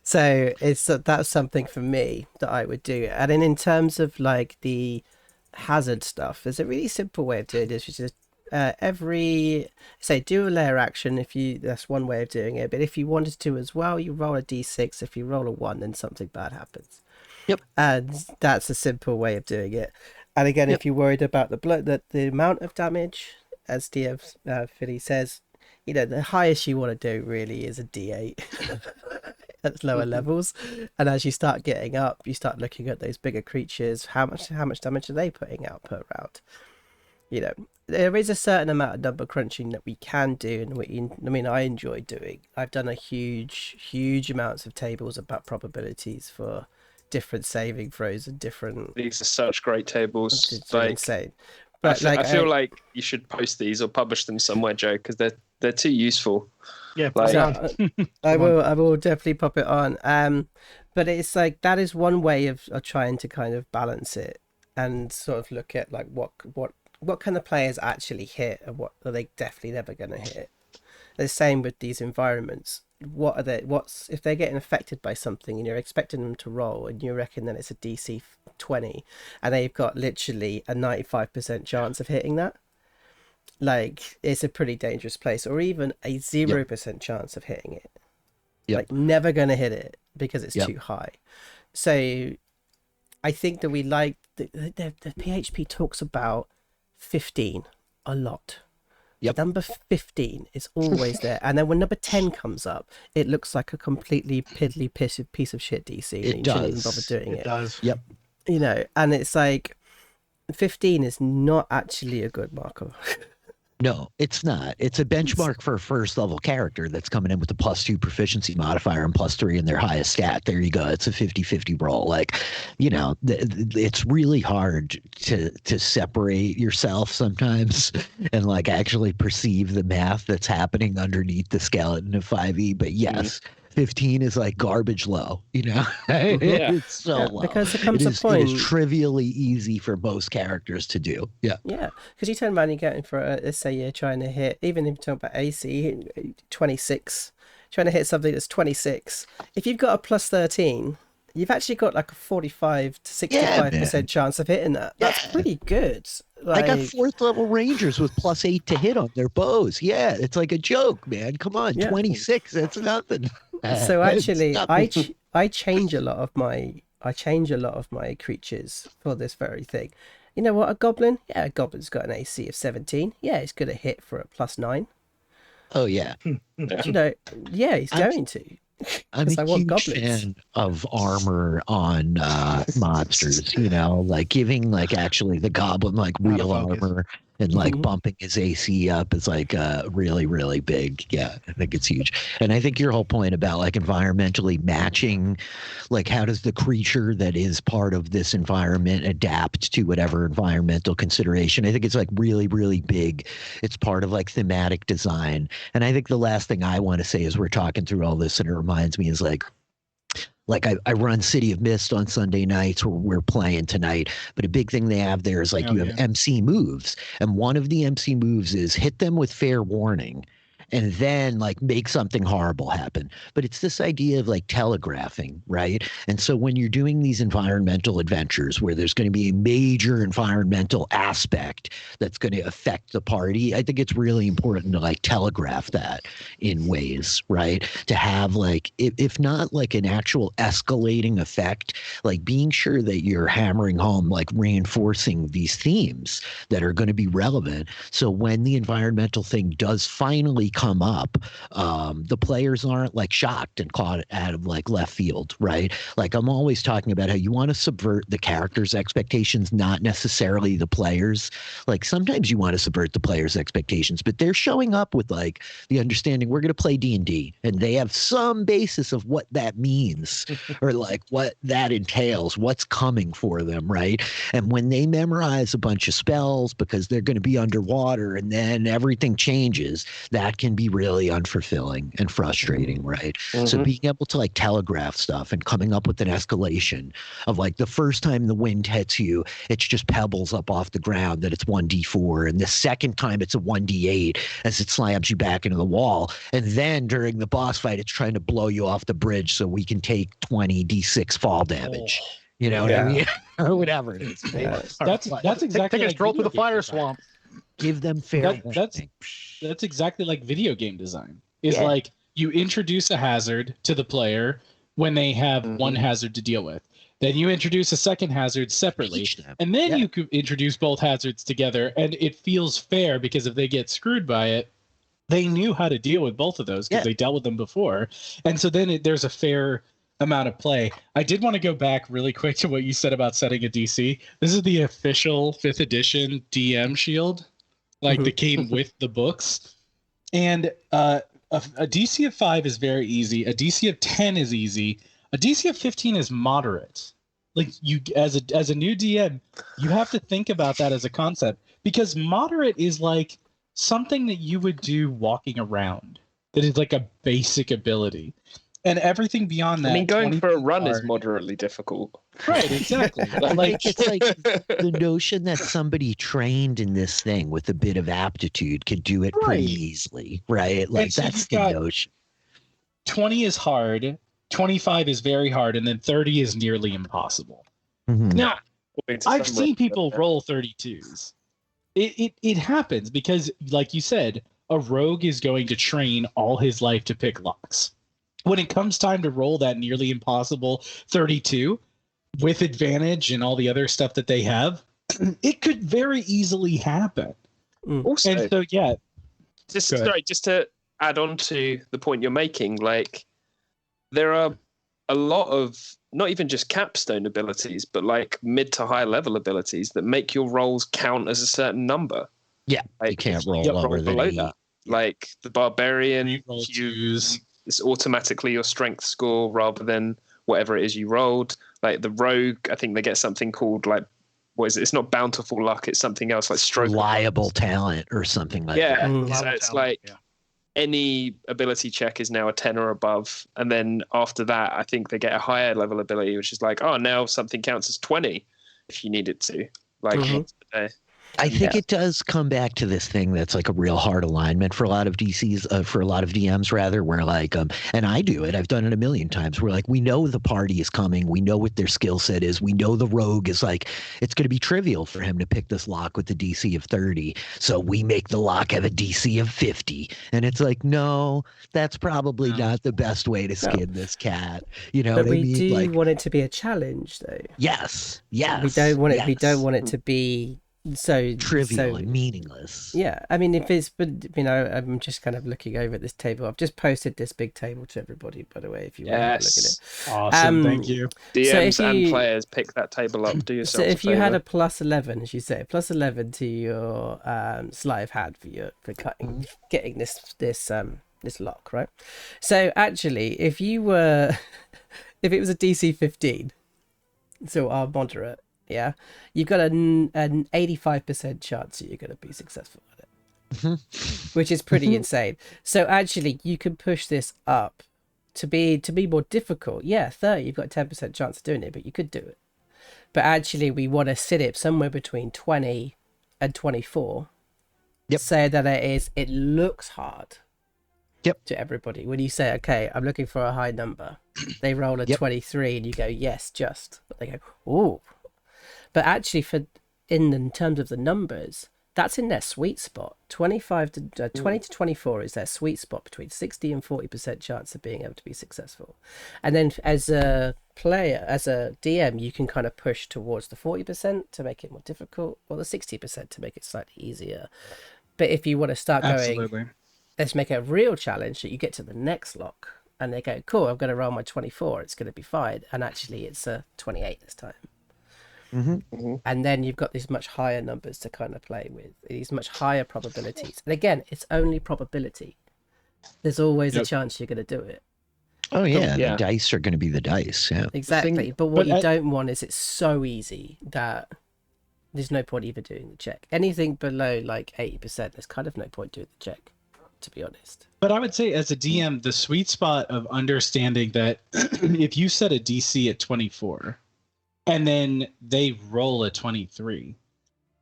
So that's something for me that I would do. And then in terms of like the hazard stuff, there's a really simple way of doing this, which is do a layer action. That's one way of doing it, but if you wanted to as well, you roll a d6. If you roll a 1, then something bad happens. And that's a simple way of doing it. And again, if you're worried about the amount of damage, as DMFilly says, the highest you want to do really is a d8 at lower levels. And as you start getting up, you start looking at those bigger creatures. How much damage are they putting out per round? There is a certain amount of number crunching that we can do, and I enjoy doing. I've done a huge amounts of tables about probabilities for different saving throws and different.
These are such great tables.
It's insane. But
I feel like you should post these or publish them somewhere, Joe, because they're too useful.
Yeah,
Like,
I will definitely pop it on. But it's like that is one way of trying to kind of balance it and sort of look at like what kind of players actually hit and what are they definitely never going to hit. The same with these environments. What's if they're getting affected by something and you're expecting them to roll and you reckon that it's a DC 20 and they've got literally a 95% chance of hitting that, like it's a pretty dangerous place, or even a 0% chance of hitting it. Like never gonna hit it because it's too high. So I think that we like the PHP talks about 15 a lot. The number 15 is always there, and then when number 10 comes up, it looks like a completely piddly piece of shit DC.
It
you
does.
shouldn't even bother doing it.
It does.
Yep.
You know, and it's like 15 is not actually a good marker.
No, it's not. It's a benchmark for a first level character that's coming in with a +2 proficiency modifier and +3 in their highest stat. There you go. It's a 50-50 roll. Like, you know, it's really hard to separate yourself sometimes and like actually perceive the math that's happening underneath the skeleton of 5e. But yes, 15 is like garbage low, you know? It's so low.
Because there comes a point.
It is trivially easy for most characters to do. Yeah.
Yeah, because you turn around and you're going for let's say you're trying to hit, even if you're talking about AC, 26, trying to hit something that's 26. If you've got a +13, you've actually got like a 45 to 65% chance of hitting that. That's pretty good. Like,
I got 4th level rangers with +8 to hit on their bows. Yeah, it's like a joke, man. Come on, 26, that's nothing.
So actually, I change a lot of my creatures for this very thing. You know what? A goblin? Yeah, a goblin's got an AC of 17. Yeah, he's going to hit for a +9.
Oh yeah.
You know, yeah, he's going to.
I'm a huge fan of armor on monsters, you know, like giving like actually the goblin like real armor and like bumping his AC up is like really, really big. Yeah, I think it's huge. And I think your whole point about like environmentally matching, like how does the creature that is part of this environment adapt to whatever environmental consideration? I think it's like really, really big. It's part of like thematic design. And I think the last thing I want to say as we're talking through all this, and it reminds me is like I run City of Mist on Sunday nights where we're playing tonight, but a big thing they have there is like you have MC moves, and one of the MC moves is hit them with fair warning and then like make something horrible happen. But it's this idea of like telegraphing, right? And so when you're doing these environmental adventures where there's going to be a major environmental aspect that's going to affect the party, I think it's really important to like telegraph that in ways, right? To have like, if not like an actual escalating effect, like being sure that you're hammering home, like reinforcing these themes that are going to be relevant. So when the environmental thing does finally come up, the players aren't like shocked and caught out of like left field, right? Like I'm always talking about how you want to subvert the characters' expectations, not necessarily the players. Like sometimes you want to subvert the players' expectations, but they're showing up with like the understanding we're going to play D&D, and they have some basis of what that means or like what that entails, what's coming for them, right? And when they memorize a bunch of spells because they're going to be underwater and then everything changes, that can be really unfulfilling and frustrating, right? So being able to like telegraph stuff and coming up with an escalation of like the first time the wind hits you, it's just pebbles up off the ground that it's 1d4, and the second time it's a 1d8 as it slams you back into the wall, and then during the boss fight it's trying to blow you off the bridge so we can take 20d6 fall damage. You know what I mean? Or whatever it is.
That's exactly
take a stroll through the fire swamp.
Give them fair.
That's exactly like video game design. It's like you introduce a hazard to the player when they have one hazard to deal with. Then you introduce a second hazard separately, and then you could introduce both hazards together, and it feels fair because if they get screwed by it, they knew how to deal with both of those because they dealt with them before, and so then there's a fair amount of play. I did want to go back really quick to what you said about setting a DC. This is the official 5th edition DM shield, like that came with the books. And a DC of 5 is very easy. A DC of 10 is easy. A DC of 15 is moderate. like you as a new DM, you have to think about that as a concept, because moderate is like something that you would do walking around. That is like a basic ability. And everything beyond that.
I mean, going for a run is moderately difficult.
Right, exactly.
I think it's like the notion that somebody trained in this thing with a bit of aptitude could do it pretty easily, right? Like
so
that's the notion.
20 is hard, 25 is very hard, and then 30 is nearly impossible.
Mm-hmm.
Now, I've seen people roll 32s. It happens because, like you said, a rogue is going to train all his life to pick locks. When it comes time to roll that nearly impossible 32 with advantage and all the other stuff that they have, it could very easily happen.
Also,
and so, yeah.
Just to add on to the point you're making, like there are a lot of not even just capstone abilities, but like mid to high level abilities that make your rolls count as a certain number.
Yeah,
like,
you can't roll lower than 8.
That. Like the barbarian,
it's
automatically your strength score rather than whatever it is you rolled. Like the rogue, I think they get something called like, what is it? It's not bountiful luck. It's something else like stroke.
Reliable talent or something like that.
So it's like any ability check is now a 10 or above. And then after that, I think they get a higher level ability, which is like, oh, now something counts as 20 if you need it to. Like,
I think it does come back to this thing that's like a real hard alignment for a lot of DCs, for a lot of DMs rather, where like, and I do it, I've done it a million times, where like we know the party is coming, we know what their skill set is, we know the rogue is like, it's going to be trivial for him to pick this lock with the DC of 30, so we make the lock have a DC of 50, and it's like, no, that's probably not the best way to skin this cat, you know.
But
what
we
I mean?
do
like,
want it to be a challenge, though.
Yes.
We don't want it. We don't want it to be so
trivial and meaningless.
Yeah, I mean, if it's, but you know, I'm just kind of looking over at this table. I've just posted this big table to everybody, by the way, if you want to have a look at it.
Awesome, thank you.
DMs and players pick that table up. Do yourself.
So if you had a plus 11, as you say, plus 11 to your sleight of hand for cutting, getting this lock, right? So actually, if you were, if it was a DC 15, so our moderate. Yeah, you've got an 85% chance that you're going to be successful at it, which is pretty insane. So actually, you can push this up to be more difficult. Yeah, 30, you've got a 10% chance of doing it, but you could do it. But actually, we want to sit it somewhere between 20 and 24, so that it looks hard. To everybody. When you say, okay, I'm looking for a high number, they roll a 23, and you go, yes, just. But they go, ooh. But actually, in terms of the numbers, that's in their sweet spot. 20 to 24 is their sweet spot, between 60 and 40% chance of being able to be successful. And then as a player, as a DM, you can kind of push towards the 40% to make it more difficult, or the 60% to make it slightly easier. But if you want to start going, let's make it a real challenge, that you get to the next lock, and they go, cool, I'm going to roll my 24, it's going to be fine. And actually, it's a 28 this time. And then you've got these much higher numbers to kind of play with, these much higher probabilities. And again, it's only probability. There's always a chance you're going to do it.
Oh yeah, the dice are going to be the dice. Yeah,
exactly. But what you don't want is it's so easy that there's no point even doing the check. Anything below like 80%, there's kind of no point doing the check, to be honest.
But I would say, as a DM, the sweet spot of understanding that if you set a DC at 24 and then they roll a 23,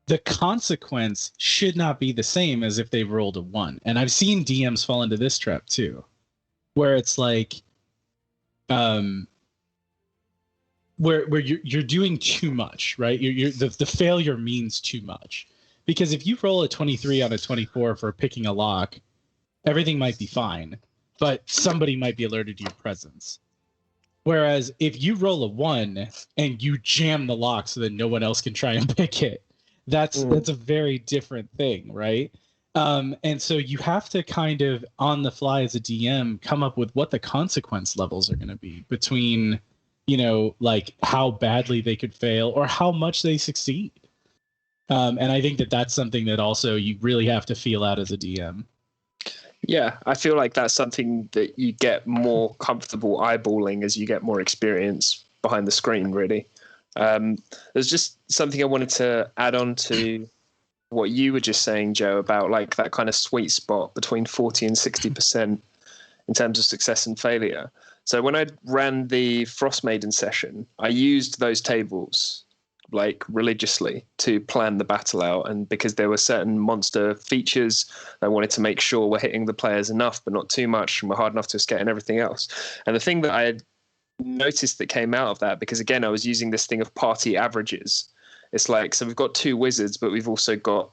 the consequence should not be the same as if they rolled a 1. And I've seen DMs fall into this trap too, where it's like, where you're doing too much, right? The failure means too much, because if you roll a 23 on a 24 for picking a lock, everything might be fine, but somebody might be alerted to your presence. Whereas if you roll a 1 and you jam the lock so that no one else can try and pick it, that's a very different thing, right? And so you have to kind of, on the fly as a DM, come up with what the consequence levels are going to be between, you know, like how badly they could fail or how much they succeed. And I think that that's something that also you really have to feel out as a DM.
Yeah, I feel like that's something that you get more comfortable eyeballing as you get more experience behind the screen, really. There's just something I wanted to add on to what you were just saying, Joe, about like that kind of sweet spot between 40 and 60% in terms of success and failure. So when I ran the Frost Maiden session, I used those tables like religiously to plan the battle out, and because there were certain monster features I wanted to make sure were hitting the players enough but not too much and were hard enough to escape and everything else. And the thing that I had noticed that came out of that, because again I was using this thing of party averages, it's like, so we've got 2 wizards but we've also got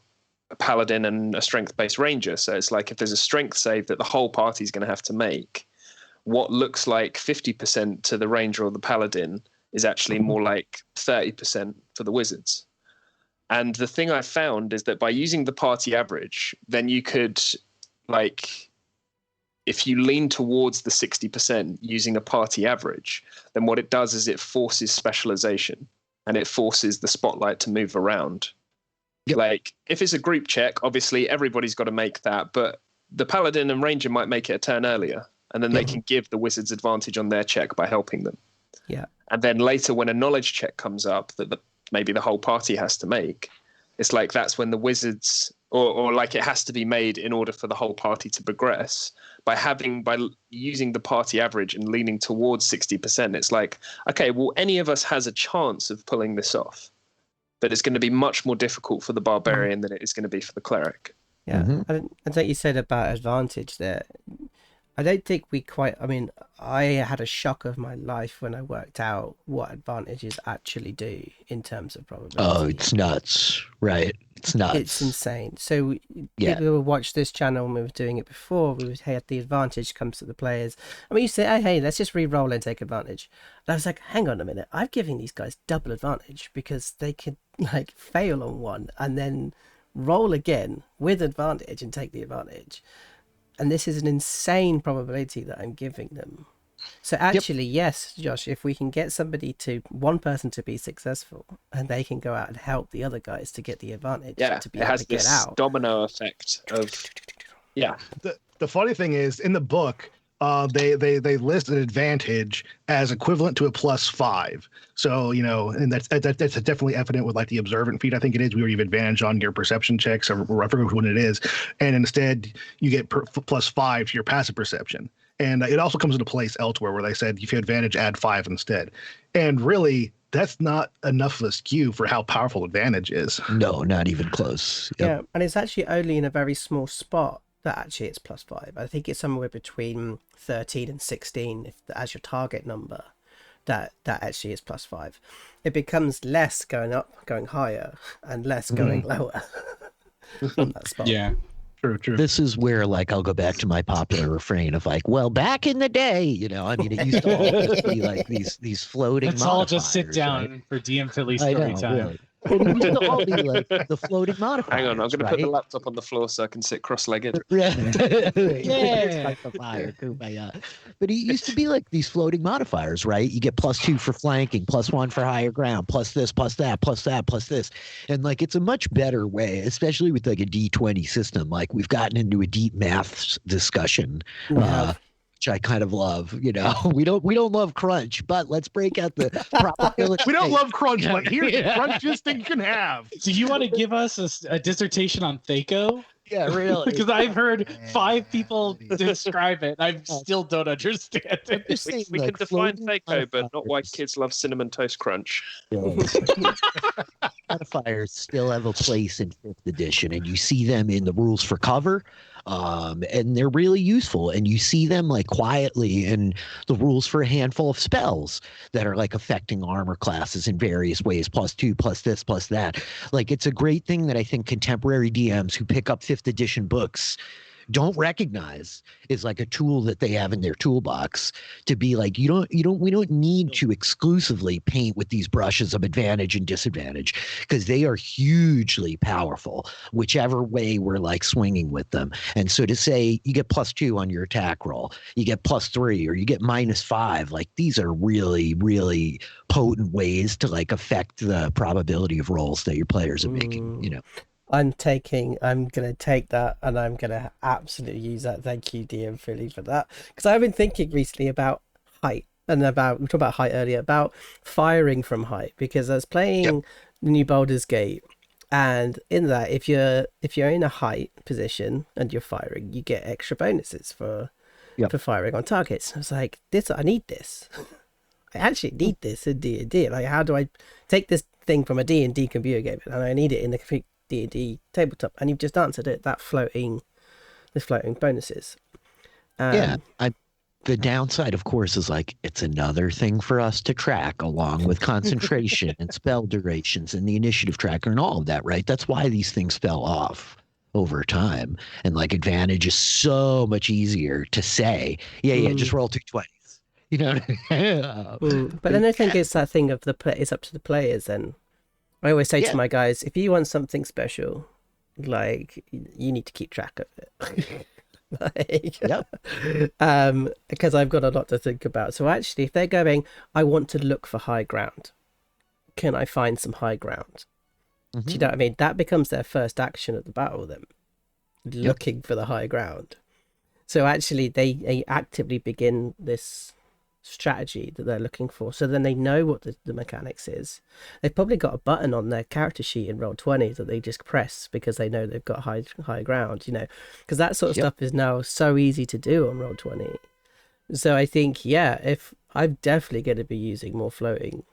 a paladin and a strength-based ranger, so it's like if there's a strength save that the whole party is going to have to make, what looks like 50% to the ranger or the paladin is actually more like 30% for the wizards. And the thing I found is that by using the party average, then you could, like, if you lean towards the 60% using a party average, then what it does is it forces specialization and it forces the spotlight to move around. Yep. Like, if it's a group check, obviously everybody's got to make that, but the paladin and ranger might make it a turn earlier, and then they can give the wizards advantage on their check by helping them.
Yeah.
And then later when a knowledge check comes up that maybe the whole party has to make, it's like that's when the wizards, or like it has to be made in order for the whole party to progress. By using the party average and leaning towards 60%, it's like, okay, well, any of us has a chance of pulling this off, but it's going to be much more difficult for the barbarian than it is going to be for the cleric.
Yeah. And like you said about advantage there, I don't think we quite, I mean, I had a shock of my life when I worked out what advantages actually do in terms of probability.
Oh, it's nuts, right? It's nuts.
It's insane. So people who watch this channel when we were doing it before, we would have the advantage comes to the players. And we used to say, hey, let's just re-roll and take advantage. And I was like, hang on a minute, I'm giving these guys double advantage because they could like fail on one and then roll again with advantage and take the advantage. And this is an insane probability that I'm giving them. So actually, yes, Josh, if we can get one person to be successful and they can go out and help the other guys to get the advantage, to be able to get out. It has this
domino effect of,
The funny thing is, in the book, they list an advantage as equivalent to a +5. So, and that's definitely evident with like the observant feat. I think it is where you have advantage on your perception checks, or I forget which one it is. And instead you get +5 to your passive perception. And it also comes into place elsewhere where they said if you have advantage, add 5 instead. And really, that's not enough of a skew for how powerful advantage is.
No, not even close. Yep.
Yeah, and it's actually only in a very small spot that actually it's +5. I think it's somewhere between 13 and 16 as your target number. That actually is +5. It becomes less going up, going higher, and less going lower on that spot.
Yeah.
True.
This is where, like, I'll go back to my popular refrain of like, well, back in the day, I mean, it used to always be like these floating.
Let's all just sit down for DMFilly story time.
Really. It used to all be like the floating modifiers.
Hang on, I'm going to put the laptop on the floor so I can sit cross-legged.
Yeah. But it used to be like these floating modifiers, right? You get +2 for flanking, +1 for higher ground, plus this, plus that, plus that, plus this. And like, it's a much better way, especially with like a D20 system. Like, we've gotten into a deep maths discussion. Which I kind of love. We don't love crunch, but let's break out the probability.
We don't love crunch, but here's the crunchiest thing you can have.
So you want to give us a dissertation on Thaco?
Yeah, really.
Because I've heard 5 people describe it. I still don't understand it.
We can define Thaco, but not why kids love Cinnamon Toast Crunch.
Modifiers still have a place in 5th edition, and you see them in the rules for cover. And they're really useful, and you see them like quietly in the rules for a handful of spells that are like affecting armor classes in various ways, +2, plus this, plus that. Like, it's a great thing that I think contemporary DMs who pick up 5th edition books don't recognize is like a tool that they have in their toolbox to be like, we don't need to exclusively paint with these brushes of advantage and disadvantage, because they are hugely powerful whichever way we're like swinging with them. And so to say you get +2 on your attack roll, you get +3, or you get -5, like, these are really, really potent ways to like affect the probability of rolls that your players are making.
I'm going to take that, and I'm going to absolutely use that. Thank you, DMFilly, for that. Because I've been thinking recently about height and about we talked about height earlier, about firing from height, because I was playing the new Baldur's Gate, and in that, if you're in a height position and you're firing, you get extra bonuses for firing on targets. I was like, I need this. I actually need this in D&D. Like, how do I take this thing from a D&D computer game and I need it in the D&D tabletop? And you've just answered it. The floating bonuses.
The downside, of course, is like it's another thing for us to track, along with concentration and spell durations and the initiative tracker and all of that, right? That's why these things fell off over time. And like advantage is so much easier to say, just roll 2 20s. You know what I mean?
But then I think it's that thing of it's up to the players. Then I always say to my guys, if you want something special, like, you need to keep track of it. Because I've got a lot to think about. So actually, if they're going, I want to look for high ground, can I find some high ground? Do you know what I mean? That becomes their first action of the battle, then looking for the high ground. So actually, they actively begin this strategy that they're looking for, so then they know what the mechanics is. They've probably got a button on their character sheet in Roll20 that they just press because they know they've got high ground, because that sort of stuff is now so easy to do on Roll20. So I think if I'm definitely going to be using more floating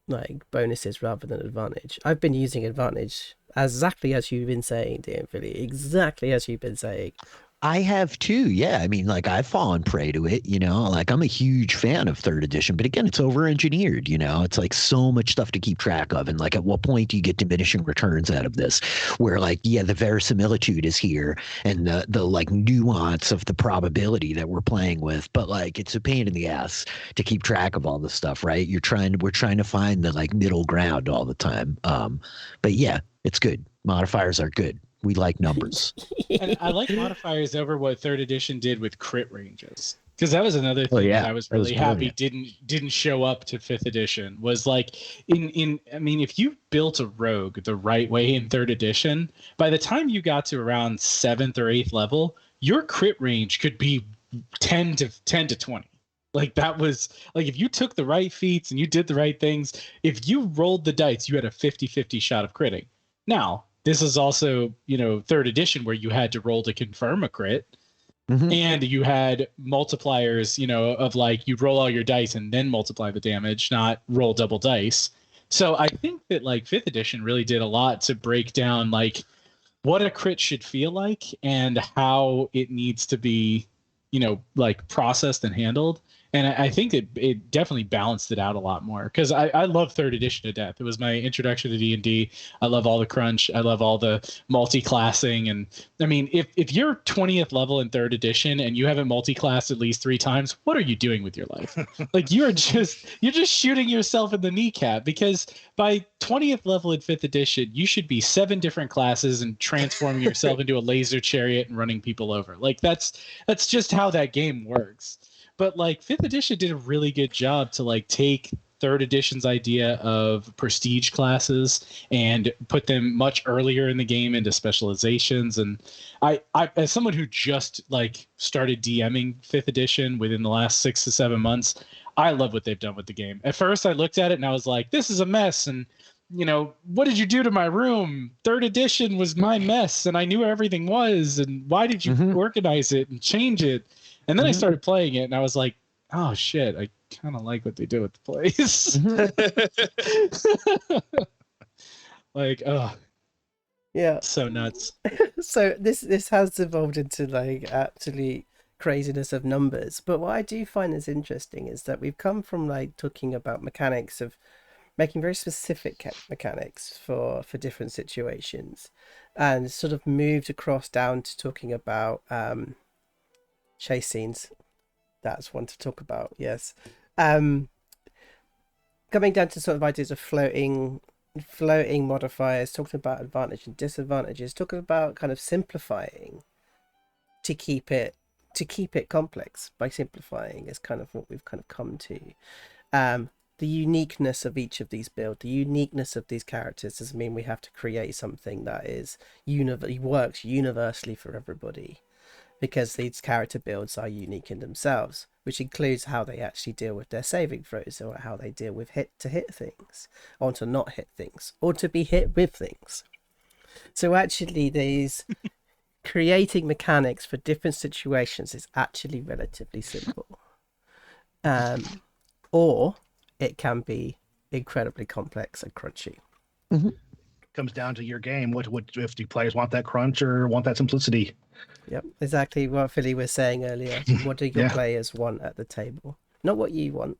like bonuses rather than advantage. I've been using advantage exactly as you've been saying, DMFilly, exactly as you've been saying.
I have too. Yeah. I mean, like, I've fallen prey to it, like, I'm a huge fan of third edition, but again, it's over engineered, it's like so much stuff to keep track of. And like, at what point do you get diminishing returns out of this where like, the verisimilitude is here and the like nuance of the probability that we're playing with, but like, it's a pain in the ass to keep track of all this stuff, right? We're trying to find the like middle ground all the time. But yeah, it's good. Modifiers are good. We like numbers.
And I like modifiers over what third edition did with crit ranges, because that was another thing that I was really happy didn't show up to fifth edition. Was like I mean, if you built a rogue the right way in third edition, by the time you got to around 7th or 8th level, your crit range could be 10 to 20. Like, that was like, if you took the right feats and you did the right things, if you rolled the dice, you had a 50-50 shot of critting. Now, this is also, third edition, where you had to roll to confirm a crit. And you had multipliers, of like, you'd roll all your dice and then multiply the damage, not roll double dice. So I think that like fifth edition really did a lot to break down like what a crit should feel like and how it needs to be, like processed and handled. And I think it definitely balanced it out a lot more, because I love third edition to death. It was my introduction to D&D. I love all the crunch. I love all the multi-classing. And I mean, if you're 20th level in third edition and you haven't multi-classed at least 3 times, what are you doing with your life? Like, you're just shooting yourself in the kneecap, because by 20th level in 5th edition, you should be 7 different classes and transforming yourself into a laser chariot and running people over. Like, that's just how that game works. But like 5th edition did a really good job to like take third edition's idea of prestige classes and put them much earlier in the game into specializations. And I as someone who just like started DMing 5th edition within the last 6 to 7 months, I love what they've done with the game. At first I looked at it and I was like, this is a mess. And what did you do to my room? Third edition was my mess and I knew where everything was. And why did you organize it and change it? And then I started playing it, and I was like, "Oh shit! I kind of like what they do with the place." Like, oh,
yeah,
so nuts.
So this has evolved into like absolute craziness of numbers. But what I do find is interesting is that we've come from like talking about mechanics of making very specific mechanics for different situations, and sort of moved across down to talking about chase scenes. That's one to talk about. Yes. Coming down to sort of ideas of floating modifiers, talking about advantage and disadvantages, talking about kind of simplifying to keep it complex by simplifying is kind of what we've kind of come to. The uniqueness of each of these builds, the uniqueness of these characters doesn't mean we have to create something that is works universally for everybody. because these character builds are unique in themselves, which includes how they actually deal with their saving throws, or how they deal with hit things, or to not hit things, or to be hit with things. So actually these creating mechanics for different situations is actually relatively simple. Or it can be incredibly complex and crunchy.
Comes down to your game. What if the players want that crunch or want that simplicity?
Yep, exactly what Philly was saying earlier. What do your players want at the table? Not what you want.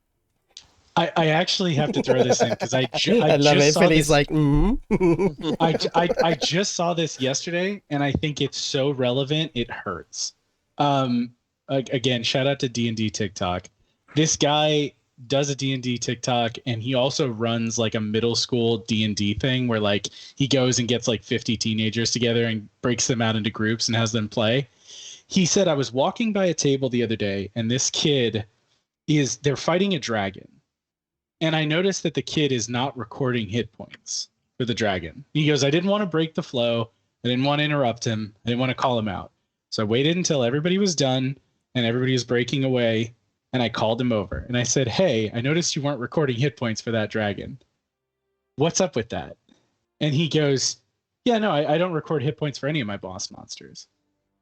I actually have to throw this in because I
love
just
it.
saw
Philly's
this.
like,
I just saw this yesterday, and I think it's so relevant it hurts. Again, shout out to D&D TikTok. This guy does a D&D TikTok, and he also runs like a middle school D&D thing where like he goes and gets like 50 teenagers together and breaks them out into groups and has them play. He said, I was walking by a table the other day, and this kid they're fighting a dragon. And I noticed that the kid is not recording hit points for the dragon. He goes, I didn't want to break the flow. I didn't want to interrupt him. I didn't want to call him out. So I waited until everybody was done and everybody was breaking away. And I called him over and I said, hey, I noticed you weren't recording hit points for that dragon. What's up with that? And he goes, yeah, no, I don't record hit points for any of my boss monsters.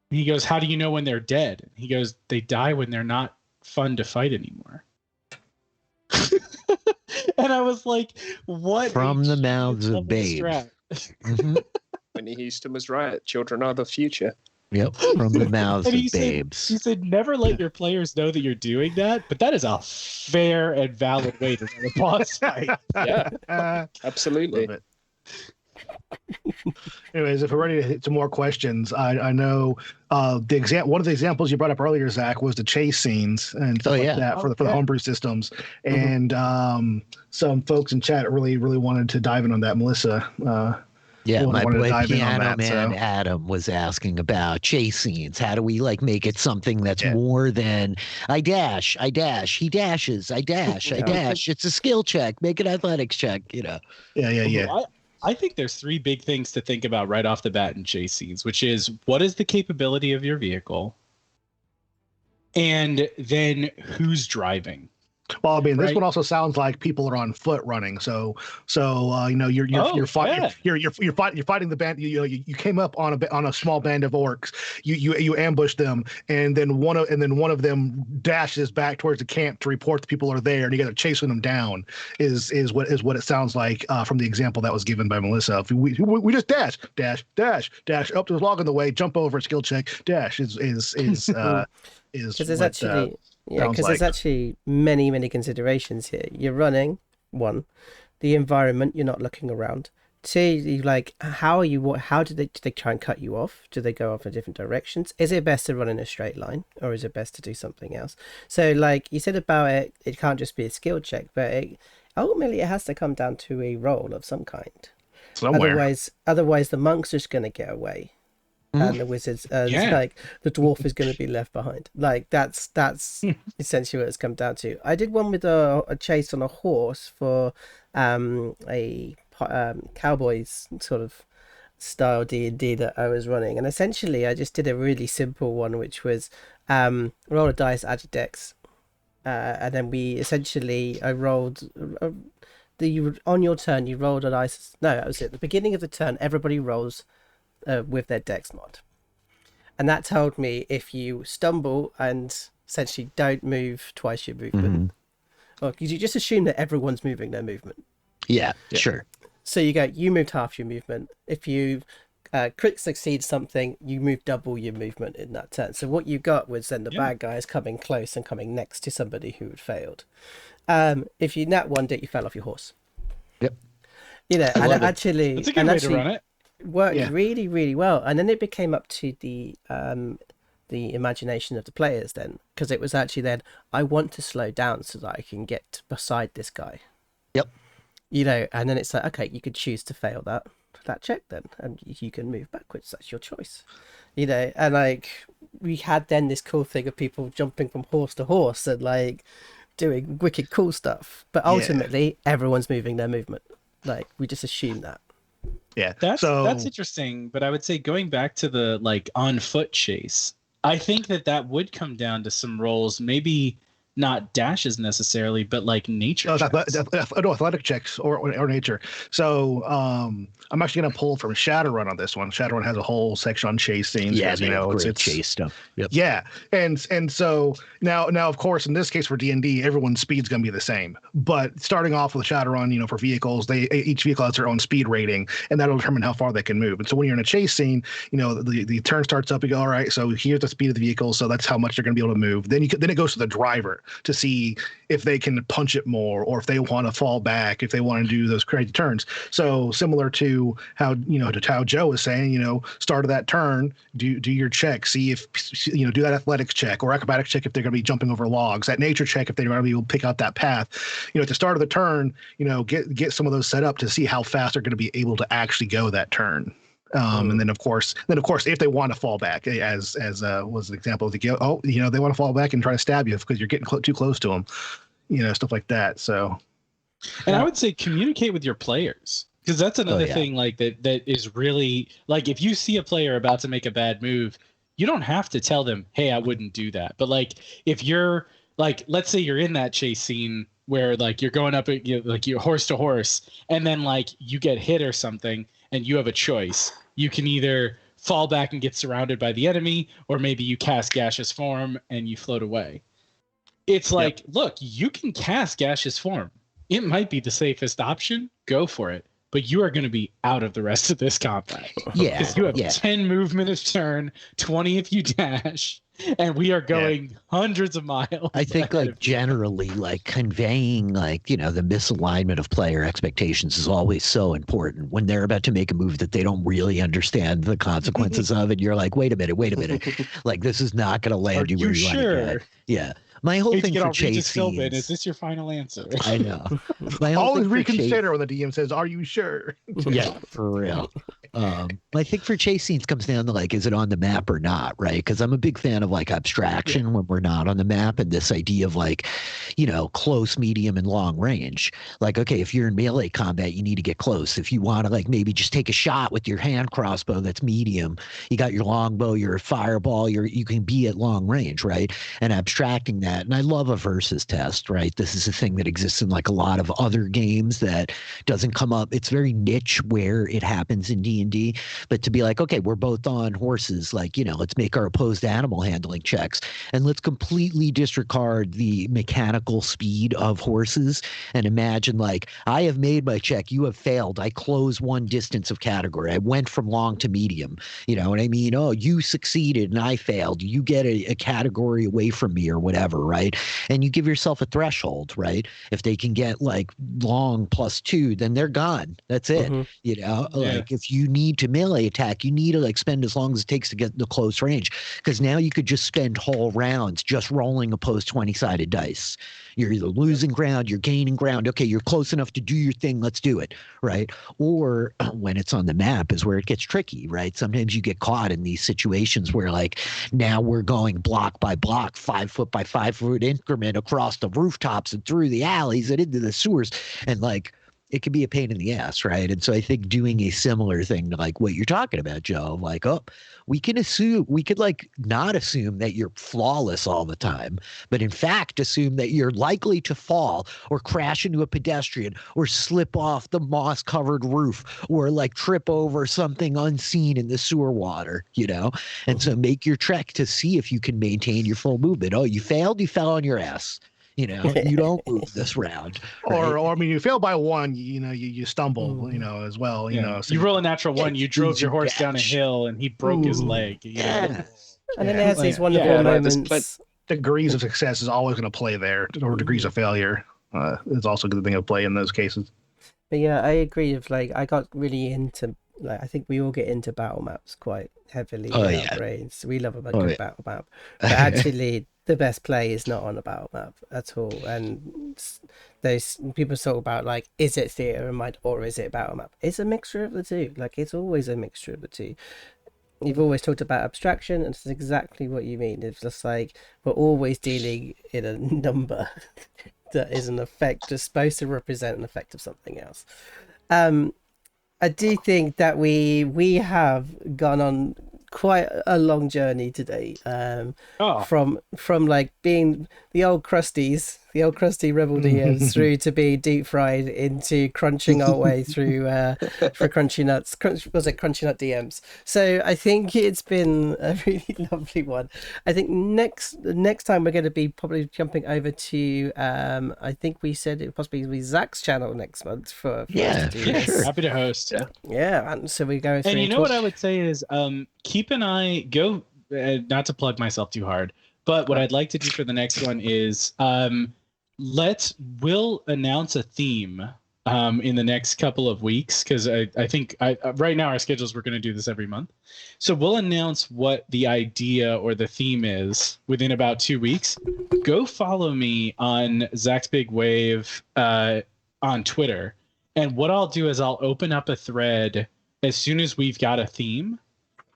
And he goes, how do you know when they're dead? And he goes, they die when they're not fun to fight anymore. And I was like, what?
From the mouths of babes.
Whitney Houston was right. Children are the future.
Yep, from the mouths of babes.
He said, never let your players know that you're doing that, but that is a fair and valid way to run a boss fight.
Yeah, absolutely.
Anyways, if we're ready to hit some more questions, I know one of the examples you brought up earlier, Zach, was the chase scenes and stuff like that for the homebrew systems. And some folks in chat really wanted to dive in on that. Melissa,
my boy Piano Man Adam was asking about chase scenes. How do we like make it something that's more than I dash, he dashes, I dash. It's a skill check, make an athletics check, you know.
Yeah.
I think there's three big things to think about right off the bat in chase scenes, which is what is the capability of your vehicle? And then who's driving?
Well, I mean, this one also sounds like people are on foot running. So you're fighting the band. You came up on a small band of orcs. You ambushed them, and then one of them dashes back towards the camp to report the people are there, and you got to chasing them down. Is what it sounds like from the example that was given by Melissa. If we just dash up to the log on the way, jump over, skill check, dash is
because there's actually there's actually many considerations here. You're running, one, the environment, you're not looking around. Two, you like how do they try and cut you off? Do they go off in different directions? Is it best to run in a straight line, or is it best to do something else? So like you said about it can't just be a skill check, but ultimately it has to come down to a roll of some kind.
Somewhere.
Otherwise the monk's just going to get away. And the wizards, like the dwarf is going to be left behind. Like that's essentially what it's come down to. I did one with a chase on a horse for a cowboys sort of style D&D that I was running, and essentially I just did a really simple one, which was roll a dice, add your dex, and then I rolled. On your turn, you rolled a dice. No, that was it. At the beginning of the turn, everybody rolls with their dex mod, and that told me if you stumble and essentially don't move twice your movement, or you just assume that everyone's moving their movement.
Yeah, sure.
So you moved half your movement. If you crit succeed something, you move double your movement in that turn. So what you got was then the bad guys coming close and coming next to somebody who had failed. If you nat one it, you fell off your horse.
Yep.
And it actually
that's a good way to run it.
Worked really, really well, and then it became up to the imagination of the players then, because it was actually then I want to slow down so that I can get beside this guy.
Yep.
And then it's like, okay, you could choose to fail that check then, and you can move backwards. That's your choice. And like we had then this cool thing of people jumping from horse to horse and like doing wicked cool stuff, but ultimately everyone's moving their movement. Like we just assume that.
Yeah,
that's interesting. But I would say going back to the like on foot chase, I think that would come down to some roles, maybe not dashes necessarily, but like nature checks.
Athletic checks or nature. So I'm actually going to pull from Shadowrun on this one. Shadowrun has a whole section on chase scenes.
Yeah,
it's
chase stuff. Yep.
Yeah, and so now of course in this case for D&D, everyone's speed's going to be the same. But starting off with Shadowrun, for vehicles, each vehicle has their own speed rating, and that'll determine how far they can move. And so when you're in a chase scene, the turn starts up. You go, all right, so here's the speed of the vehicle, so that's how much they're going to be able to move. Then it goes to the driver to see if they can punch it more, or if they want to fall back, if they want to do those crazy turns. So similar to how how Joe was saying, start of that turn, do your check, see if do that athletics check or acrobatics check if they're going to be jumping over logs, that nature check if they're going to be able to pick out that path. At the start of the turn, get some of those set up to see how fast they're going to be able to actually go that turn. And then of course, if they want to fall back, as was an example, they want to fall back and try to stab you because you're getting too close to them, stuff like that. So,
and I would say communicate with your players, because that's another thing like that is really like, if you see a player about to make a bad move, you don't have to tell them, hey, I wouldn't do that. But like, if you're like, let's say you're in that chase scene where like you're going up, you're horse to horse, and then like you get hit or something, and you have a choice. You can either fall back and get surrounded by the enemy, or maybe you cast Gaseous Form and you float away. It's like, look, you can cast Gaseous Form. It might be the safest option. Go for it. But you are going to be out of the rest of this combat.
Yeah.
Because you have 10 movement a turn, 20 if you dash, and we are going hundreds of miles.
I think like generally like conveying like, the misalignment of player expectations is always so important when they're about to make a move that they don't really understand the consequences of. And you're like, wait a minute. Like, this is not going to land you where you want to get. Yeah. My whole thing for chase scenes.
Is this your final answer?
I know.
Always reconsider when the DM says, "Are you sure?"
Yeah, for real. I think for chase scenes comes down to like, is it on the map or not, right? Because I'm a big fan of like abstraction when we're not on the map, and this idea of like, close, medium, and long range. Like, okay, if you're in melee combat, you need to get close. If you want to like maybe just take a shot with your hand crossbow, that's medium. You got your longbow, your fireball, you can be at long range, right? And abstracting that. And I love a versus test, right? This is a thing that exists in like a lot of other games that doesn't come up. It's very niche where it happens in D&D, but to be like, okay, we're both on horses, like, let's make our opposed animal handling checks and let's completely disregard the mechanical speed of horses and imagine like, I have made my check, you have failed. I close one distance of category. I went from long to medium. You know what I mean? Oh, you succeeded and I failed. You get a category away from me or whatever, right? And you give yourself a threshold, right? If they can get like long +2, then they're gone. That's it. Like if you need to melee attack, you need to like spend as long as it takes to get the close range, because now you could just spend whole rounds just rolling opposed 20-sided dice. You're either losing ground, you're gaining ground. Okay, you're close enough to do your thing. Let's do it, right? Or when it's on the map is where it gets tricky, right? Sometimes you get caught in these situations where like now we're going block by block, 5 foot by 5 foot increment across the rooftops and through the alleys and into the sewers, and like it can be a pain in the ass, right? And so I think doing a similar thing to like what you're talking about, Joe, like, oh, we could like not assume that you're flawless all the time, but in fact assume that you're likely to fall or crash into a pedestrian or slip off the moss covered roof or like trip over something unseen in the sewer water, And so make your trek to see if you can maintain your full movement. Oh, you failed, you fell on your ass. You don't move this round. Right?
Or I mean, you fail by one, you stumble, as well,
So you roll a natural one, you drove your horse down a hill and he broke his leg.
And then it has these wonderful moments.
Degrees of success is always going to play there, or degrees of failure is also a good thing to play in those cases.
But yeah, I agree with like, I got really into, like, I think we all get into battle maps quite heavily in our brains. We love a good battle map. But actually, the best play is not on a battle map at all. And those people talk about like, is it theater of mind or is it battle map? It's a mixture of the two. Like, it's always a mixture of the two. You've always talked about abstraction, and it's exactly what you mean. It's just like we're always dealing in a number that is an effect, just supposed to represent an effect of something else. I do think that we have gone on quite a long journey today.
Oh.
From like being the old crusty Rebel DMs through to being deep fried into crunching our way through for Crunchy Nut DMs. So I think it's been a really lovely one. I think the next time we're going to be probably jumping over to I think we said it would possibly be Zach's channel next month for us to do this.
Sure. Happy to host.
Yeah, and so we're going through.
And you know what I would say is keep an eye. Go not to plug myself too hard, but what I'd like to do for the next one is we'll announce a theme in the next couple of weeks, because I think right now our schedules, we're going to do this every month. So we'll announce what the idea or the theme is within about 2 weeks. Go follow me on Zach's Big Wave on Twitter. And what I'll do is I'll open up a thread as soon as we've got a theme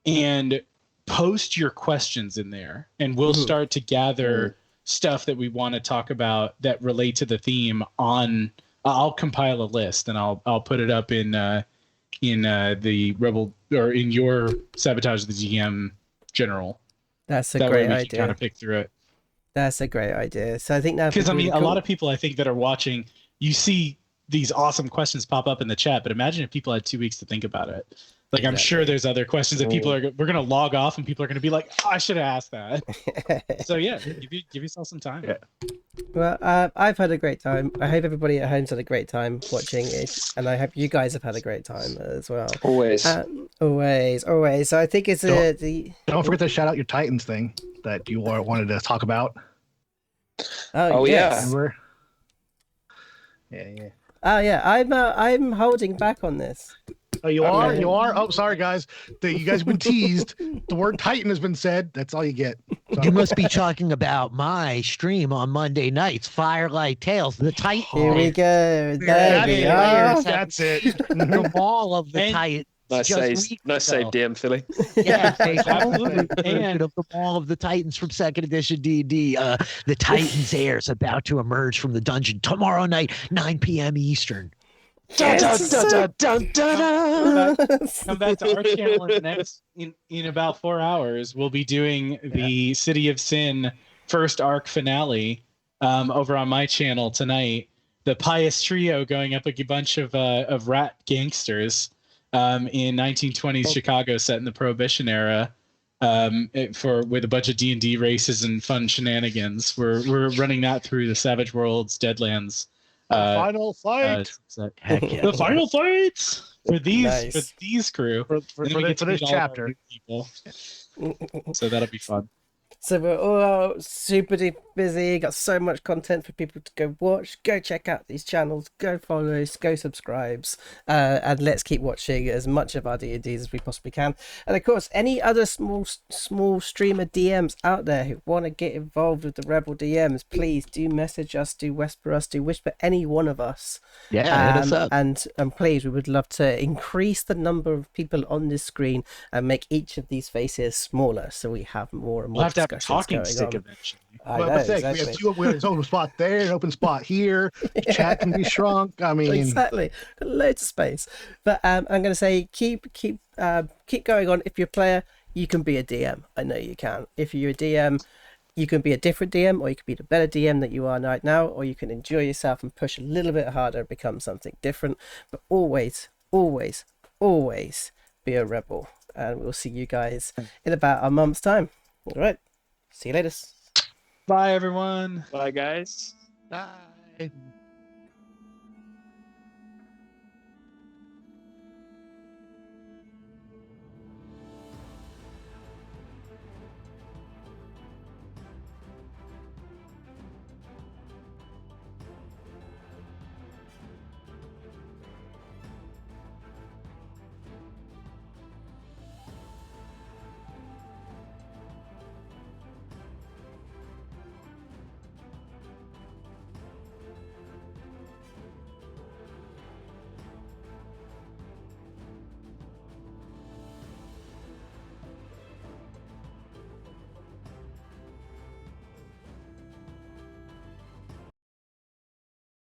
and post your questions in there. And we'll start to gather stuff that we want to talk about that relate to the theme on. I'll compile a list and I'll put it up in the Rebel, or in your Sabotage the GM general.
That's a
that
great
way we
idea.
can kind of pick through it.
That's a great idea. So I think that,
because
really
a lot of people I think that are watching, you see these awesome questions pop up in the chat, but imagine if people had 2 weeks to think about it. Like, I'm sure there's other questions that we're going to log off and people are going to be like, oh, I should have asked that. So yeah, give yourself some time. Yeah.
Well, I've had a great time. I hope everybody at home's had a great time watching it, and I hope you guys have had a great time as well.
Always.
Always. So I think it's
Don't forget to shout out your Titans thing that you wanted to talk about.
Oh yes.
Remember? Yeah.
Oh yeah, I'm holding back on this.
Oh, you are? You are? Oh, sorry, guys. You guys have been teased. The word Titan has been said. That's all you get. So.
You must be talking about my stream on Monday nights, Firelight Tales, the Titan.
Here we go. There we are.
That's it.
From all of the Titans.
Nice save, DMFilly.
Yeah, absolutely. And of all of the Titans from Second Edition D&D, the Titans heir is about to emerge from the dungeon tomorrow night, 9 p.m. Eastern.
Come back to our channel in about 4 hours. We'll be doing the City of Sin first arc finale over on my channel tonight. The Pious Trio going up a bunch of rat gangsters in 1920s Chicago, set in the Prohibition era, with a bunch of D&D races and fun shenanigans. We're running that through the Savage Worlds Deadlands.
Final fight.
The final fights for these crew
for this chapter.
People. So that'll be fun.
So we're all super busy, got so much content for people to go watch. Go check out these channels, go follow us, go subscribes, and let's keep watching as much of our D&Ds as we possibly can. And of course, any other small streamer DMs out there who want to get involved with the Rebel DMs, please do message us, do whisper us, do whisper any one of us.
Yeah, hit us up.
And please, we would love to increase the number of people on this screen and make each of these faces smaller, so we have more and more discussions
talking stick eventually.
We have an open spot there, an open spot here. Chat can be shrunk. I mean,
exactly, loads of space. But I'm going to say keep going on. If you're a player, you can be a DM. I know you can. If you're a DM, you can be a different DM, or you can be the better DM that you are right now, or you can enjoy yourself and push a little bit harder and become something different. But always be a rebel. And we'll see you guys in about a month's time. All right. See you later.
Bye, everyone.
Bye, guys.
Bye.